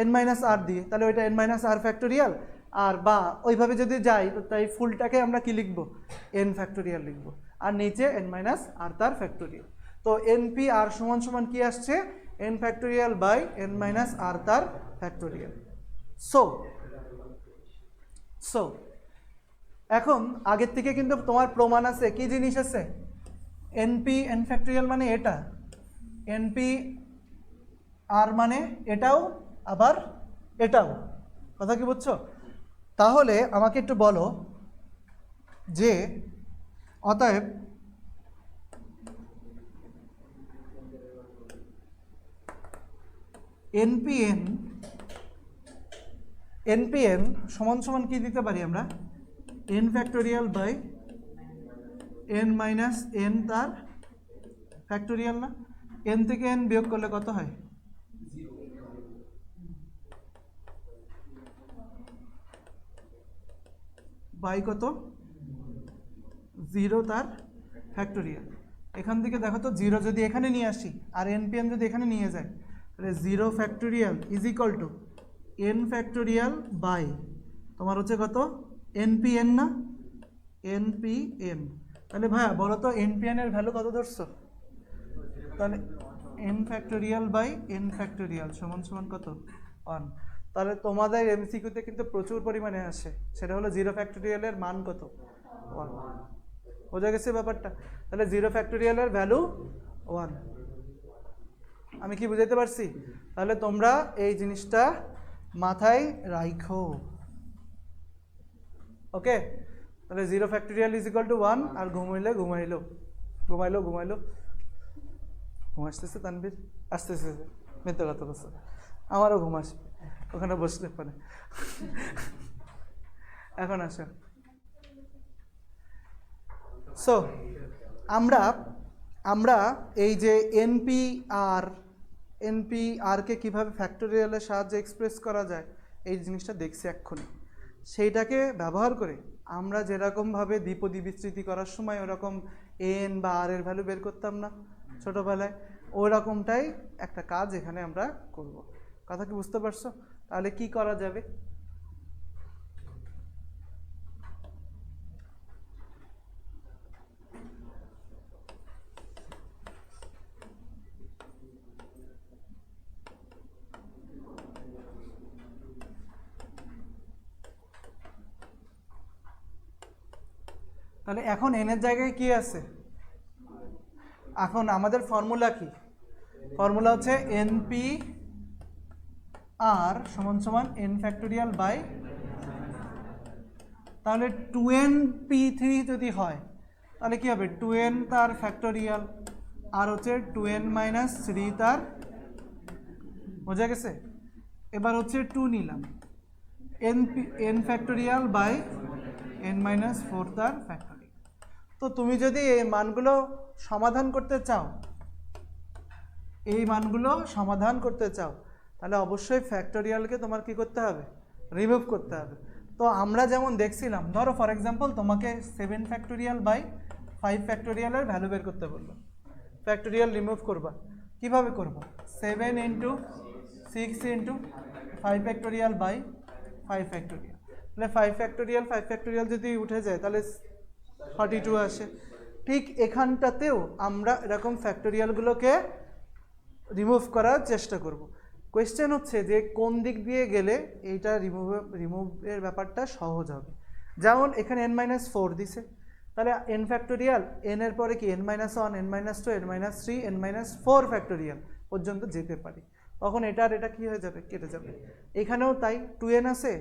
এন মাইনাস আর দিয়ে, তাহলে ওইটা এন মাইনাস আর ফ্যাক্টোরিয়াল। আর বা ওইভাবে যদি যাই তাই ফুলটাকে আমরা কি লিখবো, এন ফ্যাক্টোরিয়াল লিখবো, আর নিচে এন মাইনাস আর তার ফ্যাক্টোরিয়াল। তো এনপি আর সমান সমান কি আসছে, N factorial by N minus R তার ফ্যাক্টোরিয়াল। সো এখন আগের থেকে কিন্তু তোমার প্রমাণ আছে, কি জিনিস আছে, এনপি এন ফ্যাক্টোরিয়াল মানে এটা, এনপি আর মানে এটাও আবার এটাও, কথা কি বুঝছো? তাহলে আমাকে একটু বলো যে অতএব এনপিএন সমান সমান কি দিতে পারি আমরা, n factorial by N minus n তার ফ্যাক্টোরিয়াল না? এন থেকে এন বিয়োগ করলে কত হয়, বাই কত, 0 তার ফ্যাক্টোরিয়াল। এখান থেকে দেখো তো 0 যদি এখানে নিয়ে আসি আর এনপিএন যদি এখানে নিয়ে যায়, তাহলে 0 factorial is equal to n factorial by তোমার হচ্ছে কত, এনপিএন না, এনপিএন। তাহলে ভাইয়া বলো তো এনপিএন এর ভ্যালু কত ধরছো, তাহলে n factorial by n factorial সমান সমান কত, 1। তাহলে তোমাদের এমসিকিউতে কিন্তু প্রচুর পরিমাণে আসে, সেটা হলো 0 ফ্যাক্টোরিয়ালের মান কত, 1। বোঝা গেছে ব্যাপারটা? তাহলে 0 ফ্যাক্টোরিয়ালের ভ্যালু 1। আমি কি বুঝাইতে পারছি? তাহলে তোমরা এই জিনিসটা মাথায় রাখো, ওকে? তাহলে 0 ফ্যাক্টোরিয়াল ইজ ইকুয়াল টু 1, আর ঘুমাইলো ঘুম আসতেছে তানভীর, আসতেছে, মিথ্যা কথা বলছে, আমারও ঘুম আসবে ওখানে বসলে পরে। এখন আসো, সো আমরা এই যে এনপিআরকে কীভাবে ফ্যাক্টোরিয়ালের সাহায্যে এক্সপ্রেস করা যায় এই জিনিসটা দেখছি এক্ষুনি। সেইটাকে ব্যবহার করে আমরা যেরকমভাবে দ্বিপদী বিস্তৃতি করার সময় ওরকম এন বা আর এর ভ্যালু বের করতাম না ছোটোবেলায়, ওই রকমটাই একটা কাজ এখানে আমরা করব। কথা কি বুঝতে পারছো? তাহলে কি করা যাবে? তাহলে এখন এনের জায়গায় কি আছে, এখন আমাদের ফর্মুলা কি, ফর্মুলা হচ্ছে এনপি আর সমান সমান এন ফ্যাক্টোরিয়াল বাই, তাহলে 2np3 যদি হয় তাহলে কি হবে, 2n তার ফ্যাক্টোরিয়াল আর হচ্ছে 2n মাইনাস 3 তার, বোঝা গেছে? এবার হচ্ছে 2 নিলাম, n factorial by N minus 4 তার ফ্যাক্টোরিয়াল। তো তুমি যদি এই মানগুলো সমাধান করতে চাও, তাহলে অবশ্যই ফ্যাক্টোরিয়ালকে তোমার কি করতে হবে, রিমুভ করতে হবে। তো আমরা যেমন দেখছিলাম, ধরো ফর এক্সাম্পল তোমাকে 7 ফ্যাক্টোরিয়াল বাই 5 ফ্যাক্টোরিয়ালের ভ্যালু বের করতে বললো, ফ্যাক্টোরিয়াল রিমুভ করবা, কিভাবে করবো, 7 into 6 into 5 factorial by 5 factorial, তাহলে 5 ফ্যাক্টোরিয়াল যদি উঠে যায় তাহলে 42 আসে। ঠিক এখানটাতেও আমরা এরকম ফ্যাক্টোরিয়ালগুলোকে রিমুভ করার চেষ্টা করব। কোয়েশ্চেন হচ্ছে যে কোন দিক দিয়ে গেলে এইটা রিমুভের ব্যাপারটা সহজ হবে। যেমন এখানে n-4 দিছে, তাহলে n ফ্যাক্টোরিয়াল, n এর পরে কি n-1, n-2, n-3, n-4 factorial পর্যন্ত যেতে পারি, তখন এটা আর এটা কি হয়ে যাবে, কেটে যাবে। এখানেও তাই 2n আছে,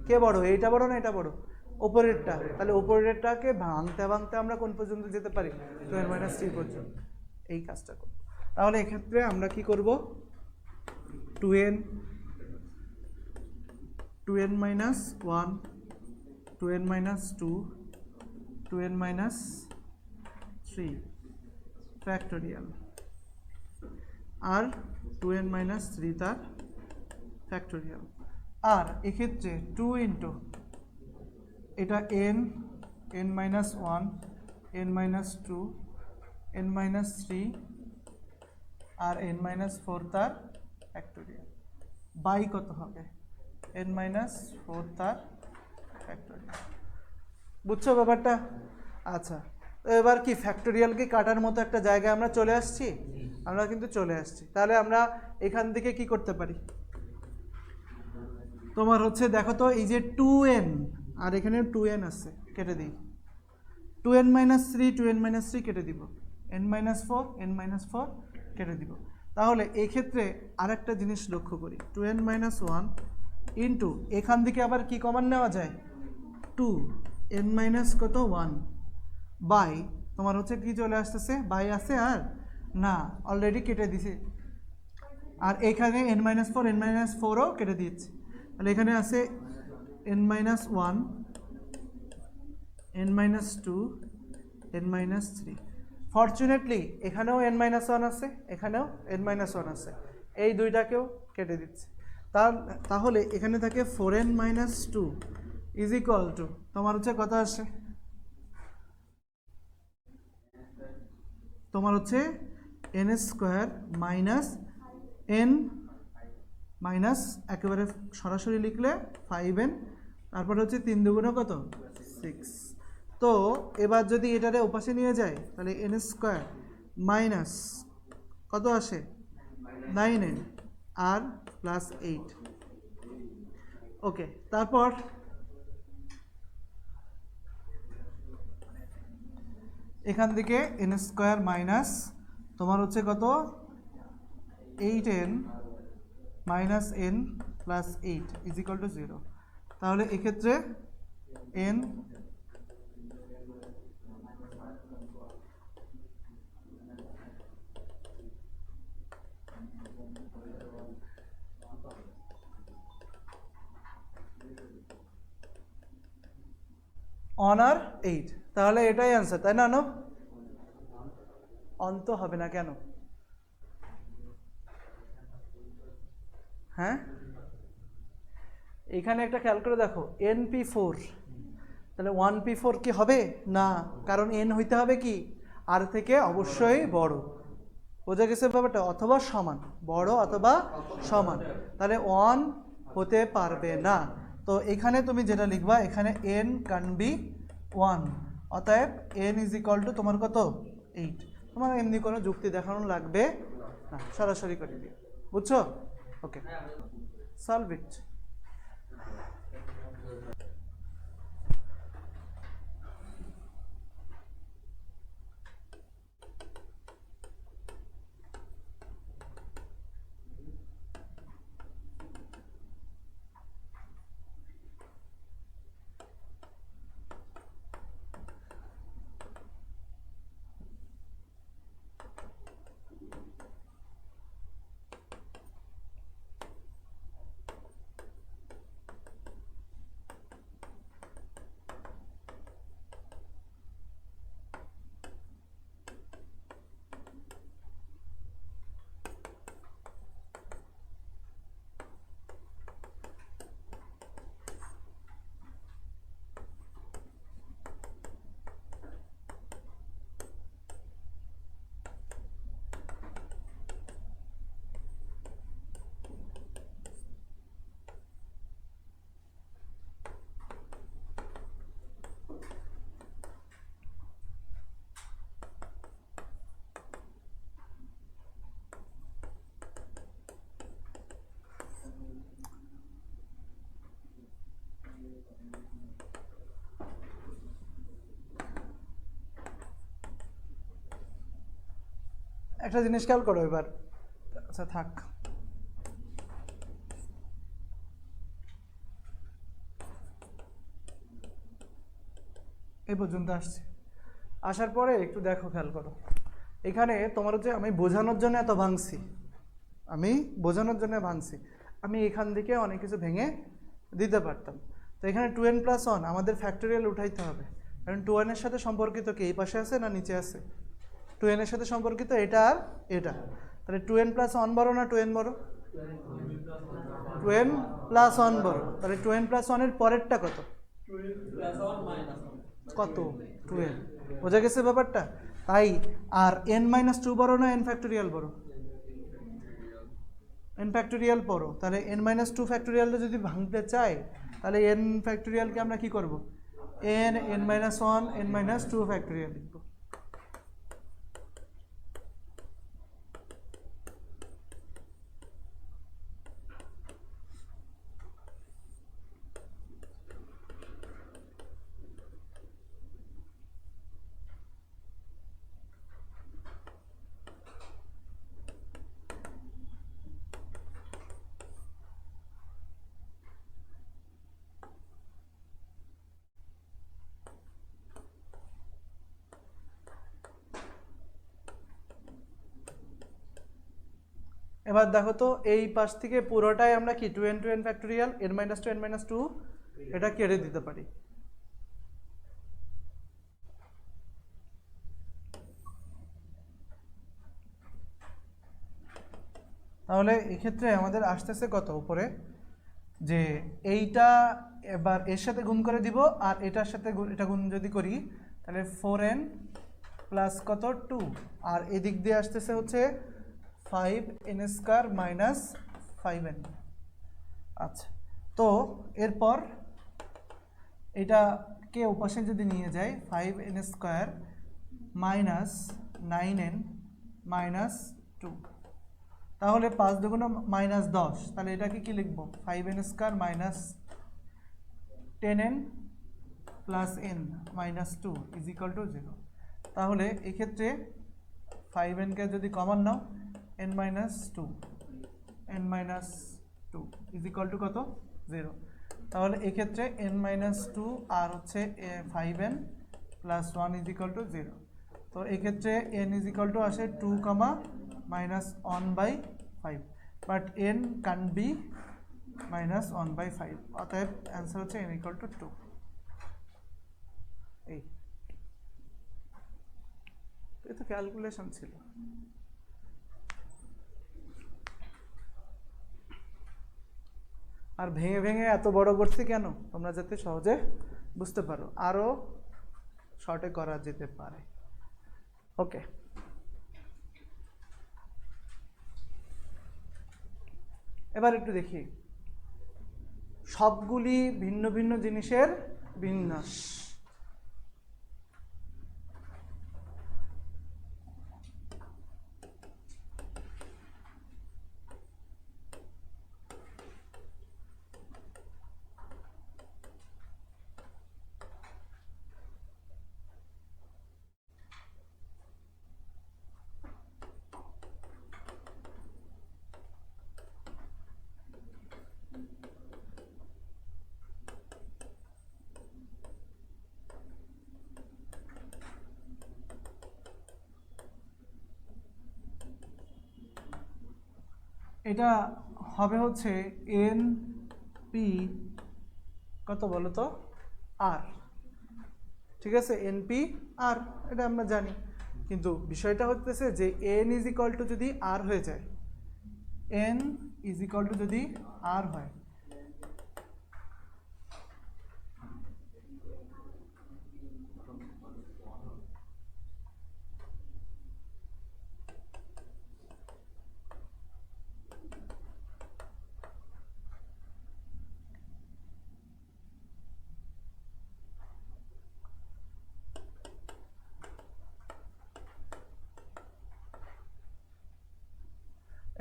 কে বড়, এইটা বড় না এটা বড়, ওপরেরটা, তাহলে ওপরেরটাকে ভাঙতে আমরা কোন পর্যন্ত যেতে পারি, 2n-3 পর্যন্ত, এই কাজটা করব। তাহলে এক্ষেত্রে আমরা কি করব, 2n-1, 2n-2, 2n-3 ফ্যাক্টোরিয়াল আর 2n-3 তার ফ্যাক্টোরিয়াল। আর এক্ষেত্রে 2 ইন্টু এটা n-1, n-2, n-3 আর n-4 তার ফ্যাক্টোরিয়াল বাই কত হবে n মাইনাস 4 তার ফ্যাক্টরিয়াল। বুঝছো ব্যাপারটা? আচ্ছা, তো এবার কি ফ্যাক্টরিয়াল কি কাটার মতো একটা জায়গায় আমরা চলে আসছি? আমরা কিন্তু চলে আসছি। তাহলে আমরা এখান থেকে কি করতে পারি? তোমার হচ্ছে দেখো তো, এই যে 2n আর এখানে 2n আছে, কেটে দিই। 2n মাইনাস 3 2n মাইনাস 3 কেটে দিব, n মাইনাস 4 n মাইনাস 4 কেটে দিব। তাহলে এই ক্ষেত্রে আরেকটা জিনিস লক্ষ্য করি, 2n মাইনাস 1 ইন্টু এখান থেকে আবার কি কমন নেওয়া যায় 2 n মাইনাস কত 1 বাই তোমার হচ্ছে কি চলে আসতেছে, বাই আছে আর না, অলরেডি কেটে দিছে। আর এখানে n মাইনাস 4 n মাইনাস 4ও কেটে দিয়েছে। তাহলে এখানে আছে n minus 1 n minus 2 n minus 3। Fortunately এখানেও n মাইনাস 1 আছে, এখানেও n মাইনাস 1 আছে, এই দুইটাকেও কেটে দিচ্ছে। তাহলে এখানে থাকে 4n minus 2 is equal two তোমার হচ্ছে কত আসে, তোমার হচ্ছে n square minus n minus একেবারে সরাসরি লিখলে 5n, তারপরে হচ্ছে 3 দুগুণে কত 6। তো এবার যদি এটারে ওপাশে নিয়ে যায় তাহলে n স্কোয়ার মাইনাস কত আসে 9n আর প্লাস 8। ওকে, তারপর এখান থেকে n স্কোয়ার মাইনাস তোমার হচ্ছে কত 8n minus n plus 8 is equal two 0। তাহলে এক্ষেত্রে n অন আর 8, তাহলে এটাই অ্যান্সার, তাই না? অন্ত হবে না কেন? হ্যাঁ, এখানে একটা খেয়াল করে দেখো np4, তাহলে 1p4 কি হবে না, কারণ n হইতে হবে কি আর থেকে অবশ্যই বড়। বোঝা গেছে ব্যাপারটা? অথবা সমান, বড় অথবা সমান, তাহলে 1 হতে পারবে না। তো এখানে তুমি যেটা লিখবা, এখানে n ক্যান বি 1, অতএব n ইজ ইকুয়াল টু তোমার কত 8। তোমার এমনি কোনো যুক্তি দেখানো লাগবে না, সরাসরি করে দিও। বুঝছো? ওকে, সলভ ইট। একটা জিনিস খেয়াল করো এবার, আচ্ছা থাক, এই পর্যন্ত আসছে। আসার পরে একটু দেখো, খেয়াল করো, এখানে তোমার হচ্ছে আমি বোঝানোর জন্য এত ভাঙছি, আমি এখান থেকে অনেক কিছু ভেঙে দিতে পারতাম। তো এখানে 2n প্লাস 1 আমাদের ফ্যাক্টোরিয়াল উঠাইতে হবে, কারণ 2n এর সাথে সম্পর্কিত কি এই পাশে আছে না নিচে আছে? 2n এর সাথে সম্পর্কিত এটা আর এটা। তাহলে 2n প্লাস 1 বড় না 2n বড়? 2n প্লাস 1 বড়। তাহলে 2n প্লাস 1 এর পরেরটা কত? কত? 2n। বোঝা গেছে ব্যাপারটা? তাই আর n মাইনাস 2 বড় না n ফ্যাক্টোরিয়াল বড়? এন ফ্যাক্টোরিয়াল পড়ো, তাহলে এন মাইনাস টু ফ্যাক্টোরিয়ালটা যদি ভাঙতে চাই তাহলে এন ফ্যাক্টোরিয়ালকে আমরা কি করব, n minus one n minus two factorial লিখব। এবার দেখো তো এই পাশ থেকে পুরোটাই আমরা কি two n factorial n minus two এটা কেটে দিতে পারি। তাহলে এক্ষেত্রে আমাদের আসতেছে কত উপরে, যে এইটা এবার এর সাথে গুণ করে দিব আর এটার সাথে এটা গুণ যদি করি তাহলে 4n প্লাস কত 2, আর এদিক দিয়ে আসতেছে হচ্ছে 5n স্কয়ার মাইনাস 5n। আচ্ছা, তো এরপর এটাকে ওপাশে যদি নিয়ে যাই 5n square minus 9n minus 2, তাহলে 5 দুগুণ মাইনাস 10, তাহলে এটাকে কি লিখব 5n square minus 10n plus n minus 2 is equal two 0। তাহলে এক্ষেত্রে 5nকে যদি common now n minus 2 is equal two কত 0। তাহলে এক্ষেত্রে n মাইনাস 2 আর হচ্ছে 5n plus 1 is equal two 0। তো এক্ষেত্রে n ইজ ইকুয়াল টু আসে 2 minus 1/5, but n can be minus 1/5, অতএব অ্যান্সার হচ্ছে n ইকুয়াল টু 2। এই তো ক্যালকুলেশন ছিল। আর ভেঙে ভেঙে এত বড় করছি কেন, তোমরা যাতে সহজে বুঝতে পারো, আরো শর্টে করা যেতে পারে। ওকে, এবার একটু দেখি সবগুলি ভিন্ন ভিন্ন জিনিসের বিন্যাস। এটা হবে হচ্ছে এন পি কত বলো তো আর, ঠিক আছে, এন পি আর এটা আমরা জানি, কিন্তু বিষয়টা হচ্ছে যে এন ইজ ইকুয়াল টু যদি আর হয়ে যায়, এন ইজ ইকুয়াল টু যদি আর হয়,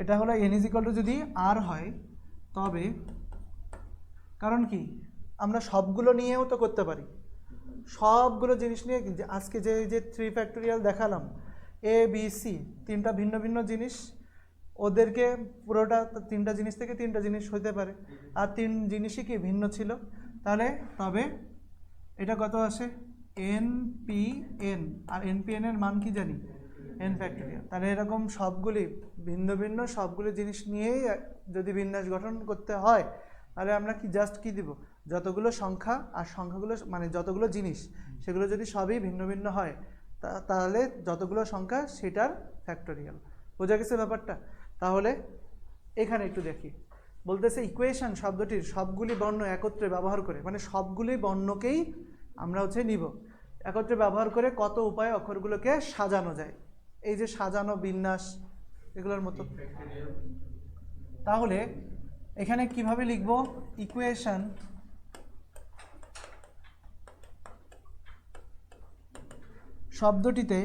এটা হলো n ইজ ইকুয়াল টু যদি আর হয়, তবে কারণ কি আমরা সবগুলো নিয়েও তো করতে পারি, সবগুলো জিনিস নিয়ে আজকে যে 3 ফ্যাক্টোরিয়াল দেখালাম এ বি সি, তিনটা ভিন্ন ভিন্ন জিনিস, ওদেরকে পুরোটা তিনটা জিনিস থেকে তিনটা জিনিস হতে পারে, আর তিন জিনিসই কি ভিন্ন ছিল, তাহলে তবে এটা কত আসে N P N, R N P N এর মান কি জানি এন ফ্যাক্টোরিয়াল। তাহলে এরকম সবগুলি ভিন্ন ভিন্ন সবগুলি জিনিস নিয়েই যদি বিন্যাস গঠন করতে হয়, তাহলে আমরা কি জাস্ট কি দিব, যতগুলো সংখ্যা আর সংখ্যাগুলো মানে যতগুলো জিনিস সেগুলো যদি সবই ভিন্ন ভিন্ন হয় তাহলে যতগুলো সংখ্যা সেটার ফ্যাক্টোরিয়াল। বোঝা গেছে ব্যাপারটা? তাহলে এখানে একটু দেখি, বলতেছে ইকুয়েশন শব্দটির সবগুলি বর্ণ একত্রে ব্যবহার করে, মানে সবগুলি বর্ণকেই আমরা হচ্ছে নিব, একত্রে ব্যবহার করে কত উপায়ে অক্ষরগুলোকে সাজানো যায়। এই যে সাজানো বিন্যাস এগুলোর মতো তাহলে এখানে কিভাবে লিখব? ইকুয়েশন শব্দটিতে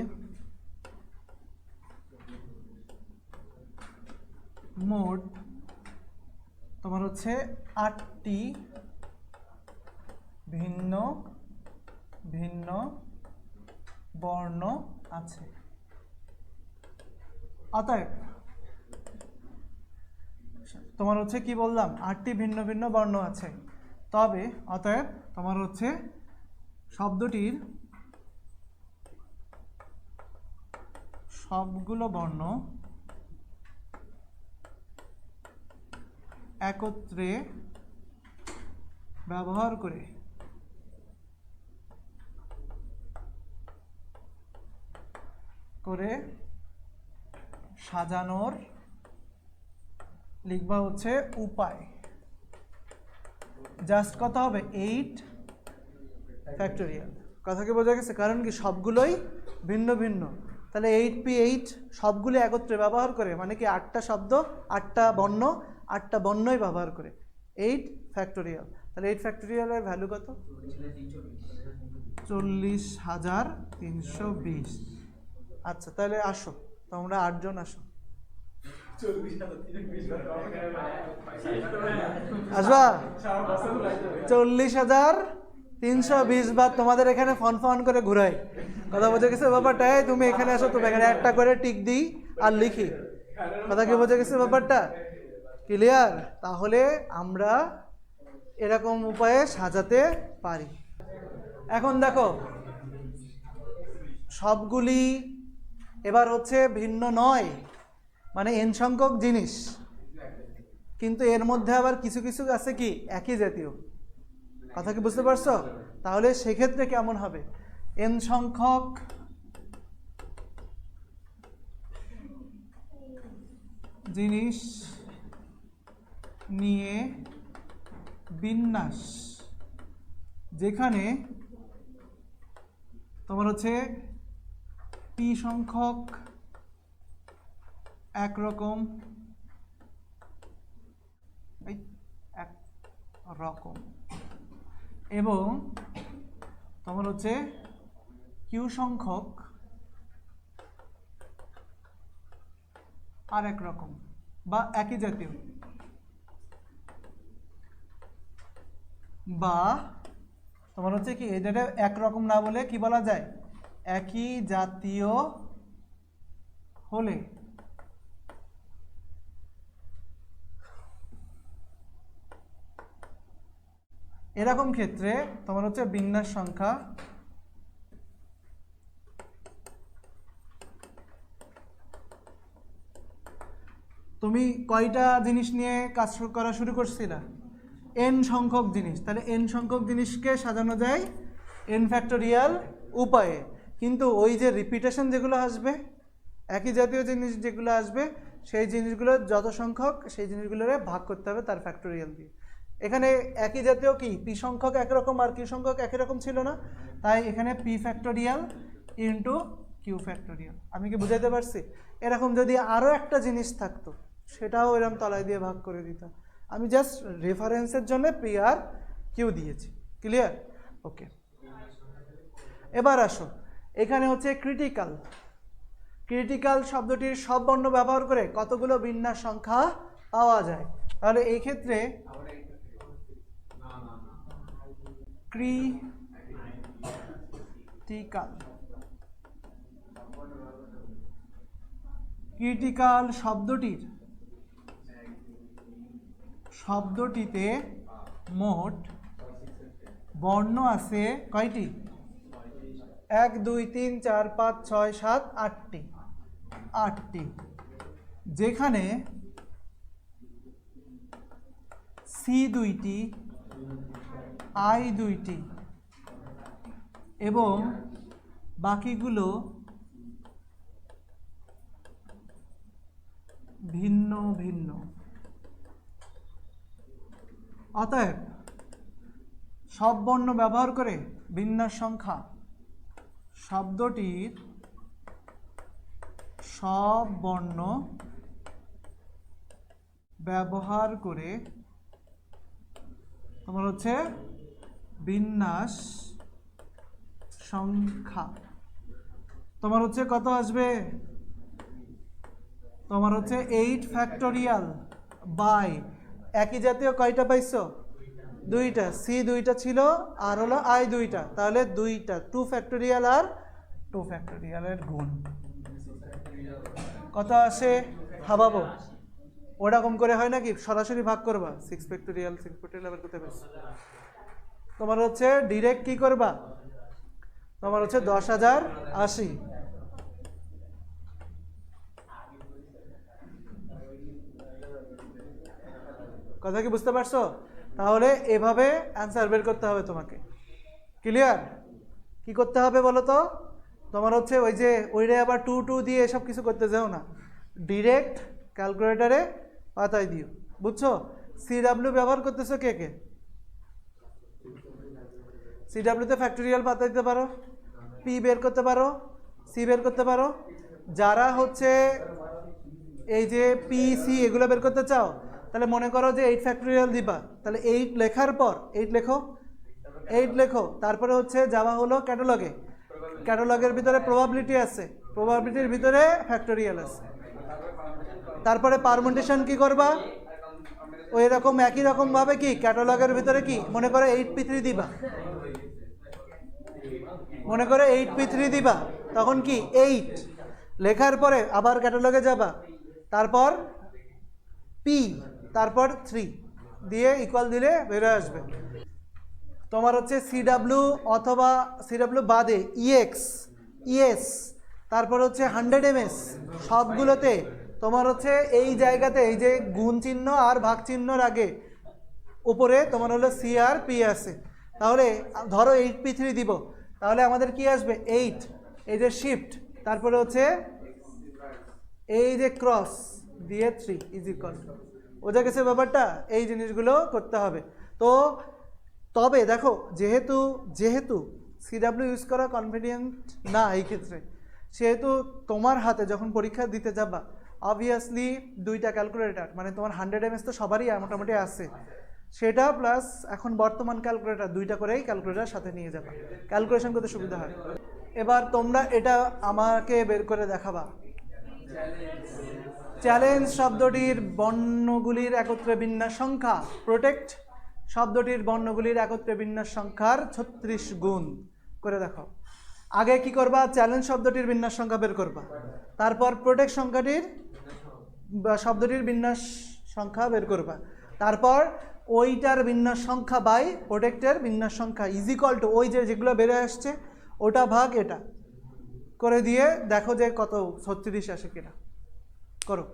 মোট তোমার হচ্ছে 8টি ভিন্ন ভিন্ন বর্ণ আছে। অতএব তোমার হচ্ছে কি বললাম, 8টি ভিন্ন ভিন্ন বর্ণ আছে। তবে অতএব তোমার হচ্ছে শব্দটির সবগুলো বর্ণ একত্রে ব্যবহার করে সাজানোর লিখবা হচ্ছে উপায়। জাস্ট কত হবে? 8 ফ্যাক্টোরিয়াল। কথা কি বোঝা গেছে? কারণ কি সবগুলোই ভিন্ন ভিন্ন, তাহলে 8p8 সবগুলো একত্রে ব্যবহার করে, মানে কি 8টা শব্দ 8টা বর্ণ 8টা বর্ণই ব্যবহার করে 8 ফ্যাক্টোরিয়াল। তাহলে 8 ফ্যাক্টোরিয়ালের ভ্যালু কত? 40,320। আচ্ছা, তাহলে আসো তোমরা 8 জন আসো। আসবা? 40,320 বার তোমাদের এখানে ফন ফন করে ঘুরাই। কথা বোঝা গেছে ব্যাপারটা? তুমি এখানে আসো, তুমি এখানে একটা করে টিক দিই আর লিখি। কথা কি বোঝা গেছে ব্যাপারটা? ক্লিয়ার? তাহলে আমরা এরকম উপায়ে সাজাতে পারি। এখন দেখো সবগুলি এবার হচ্ছে ভিন্ন নয়, মানে n সংখ্যক জিনিস, কিন্তু এর মধ্যে আবার কিছু কিছু আছে কি একই জাতীয়। কথা কি বুঝতে পারছো? তাহলে সেক্ষেত্রে কেমন হবে? n সংখ্যক জিনিস নিয়ে বিন্যাস, যেখানে তোমার হচ্ছে p সংখ্যক একরকম এবং তোমার হচ্ছে q সংখ্যক আর এক রকম বা একই জাতীয়, বা তোমার হচ্ছে কি এটা একরকম না বলে কি বলা যায়? একই জাতীয় হলে এরকম ক্ষেত্রে তোমার হচ্ছে বিন্যাস সংখ্যা তুমি কয়টা জিনিস নিয়ে কাজ করা শুরু করছিলা? n সংখ্যক জিনিস। তাহলে n সংখ্যক জিনিসকে সাজানো যায় n ফ্যাক্টোরিয়াল উপায়ে, কিন্তু ওই যে রিপিটেশন যেগুলো আসবে, একই জাতীয় জিনিস যেগুলো আসবে, সেই জিনিসগুলো যত সংখ্যক সেই জিনিসগুলোরে ভাগ করতে হবে তার ফ্যাক্টোরিয়াল দিয়ে। এখানে একই জাতীয় কি p সংখ্যক একরকম আর q সংখ্যক একই রকম ছিল না, তাই এখানে p factorial into q factorial. আমি কি বুঝাইতে পারছি? এরকম যদি আরও একটা জিনিস থাকতো সেটাও এরকম তলায় দিয়ে ভাগ করে দিতাম। আমি জাস্ট রেফারেন্সের জন্য p আর q দিয়েছি। ক্লিয়ার? ওকে, এবার আসো এখানে হচ্ছে ক্রিটিক্যাল। ক্রিটিক্যাল শব্দটির সব বর্ণ ব্যবহার করে কতগুলো বিন্যাস সংখ্যা পাওয়া যায়? তাহলে এই ক্ষেত্রে ক্রিটিক্যাল শব্দটিতে মোট বর্ণ আছে কয়টি? 1 2 3 4 5 6 7 8টি, যেখানে c 2টি, i 2টি এবং বাকিগুলো ভিন্ন ভিন্ন। অতএব সব বর্ণ ব্যবহার করে বিন্যাস সংখ্যা শব্দটির সব বর্ণ ব্যবহার করে তোমার হচ্ছে বিন্যাস সংখ্যা তোমার হচ্ছে কত আসবে, তোমার হচ্ছে 8 ফ্যাক্টোরিয়াল বাই একই জাতীয় কয়টা পাইছো, দুইটা, সি দুইটা ছিল আর হলো আই দুইটা, তাহলে দুইটা 2 ফ্যাক্টোরিয়াল আর 2 ফ্যাক্টোরিয়ালের গুণ কত আসে ভাবাবো। ওরকম করে হয় নাকি সরাসরি ভাগ করবা, 6 ফ্যাক্টোরিয়াল 6 ফ্যাক্টোরিয়াল আবার করতে পারছো। তোমার হচ্ছে ডিরেক্ট কি করবা, তোমার হচ্ছে 10,080। কথা কি বুঝতে পারছো? তাহলে এভাবে অ্যান্সার বের করতে হবে তোমাকে। ক্লিয়ার? কি করতে হবে বলো তো, তোমার হচ্ছে ওই যে ওইটাই আবার 2 2 দিয়ে এসব কিছু করতে যাও না, ডিরেক্ট ক্যালকুলেটারে পাতায় দিও, বুঝছো? সিডাব্লিউ ব্যবহার করতেছো কে কে? সিডাব্লিউতে ফ্যাক্টোরিয়াল পাতা দিতে পারো, পি বের করতে পারো, সি বের করতে পারো। যারা হচ্ছে এই যে পি সি এগুলো বের করতে চাও, তাহলে মনে করো যে 8 ফ্যাক্টোরিয়াল দিবা, তাহলে 8 লেখার পর 8 লেখো, 8 লেখো, তারপরে হচ্ছে যাওয়া হলো ক্যাটালগে, ক্যাটালগের ভিতরে প্রবাবিলিটি আছে, প্রবাবিলিটির ভিতরে ফ্যাক্টোরিয়াল আছে। তারপরে পারমুটেশন কি করবা, ওই রকম একই রকম ভাবে কি ক্যাটালগের ভিতরে কি মনে করো 8p3 দিবা, মনে করো 8p3 দিবা, তখন কি 8 লেখার পরে আবার ক্যাটালগে যাবা, তারপর পি, তারপর 3 দিয়ে ইকুয়াল দিলে বেরোয় আসবে। তোমার হচ্ছে সিডাব্লিউ অথবা সিডাব্লিউ বাদে ইএক্স, ইএস, তারপর হচ্ছে 100 ms সবগুলোতে তোমার হচ্ছে এই জায়গাতে এই যে গুণ চিহ্ন আর ভাগ চিহ্নর আগে উপরে তোমার হলো সি আর পি আছে। তাহলে ধরো 8p3 দিব, তাহলে আমাদের কি আসবে 8, এই যে শিফট, তারপরে হচ্ছে এই যে ক্রস দিয়ে 3 ইজ ইকুয়াল, বোঝা গেছে ব্যাপারটা? এই জিনিসগুলো করতে হবে। তো তবে দেখো যেহেতু যেহেতু সিডাব্লিউ ইউজ করা কনভিনিয়েন্ট না এই ক্ষেত্রে, সেহেতু তোমার হাতে যখন পরীক্ষা দিতে যাবা অবভিয়াসলি দুইটা ক্যালকুলেটার, মানে তোমার 100 ms তো সবারই মোটামুটি আছে, সেটা প্লাস এখন বর্তমান ক্যালকুলেটার দুইটা করেই ক্যালকুলেটার সাথে নিয়ে যাবা, ক্যালকুলেশন করতে সুবিধা হয়। এবার তোমরা এটা আমাকে বের করে দেখাবা। চ্যালেঞ্জ শব্দটির বর্ণগুলির একত্রে বিন্যাস সংখ্যা, প্রোটেক্ট শব্দটির বর্ণগুলির একত্রে বিন্যাস সংখ্যার 36 গুণ করে দেখাও। আগে কি করবা, চ্যালেঞ্জ শব্দটির বিন্যাস সংখ্যা বের করবা, তারপর প্রোটেক্ট সংখ্যাটির শব্দটির বিন্যাস সংখ্যা বের করবা, তারপর ওইটার বিন্যাস সংখ্যা বাই প্রোটেক্টের বিন্যাস সংখ্যা ইজ ইকুয়াল টু ওই যে যেগুলো বেড়ে আসছে ওটা ভাগ এটা করে দিয়ে দেখো যে কত 36 আসে কিনা, করো।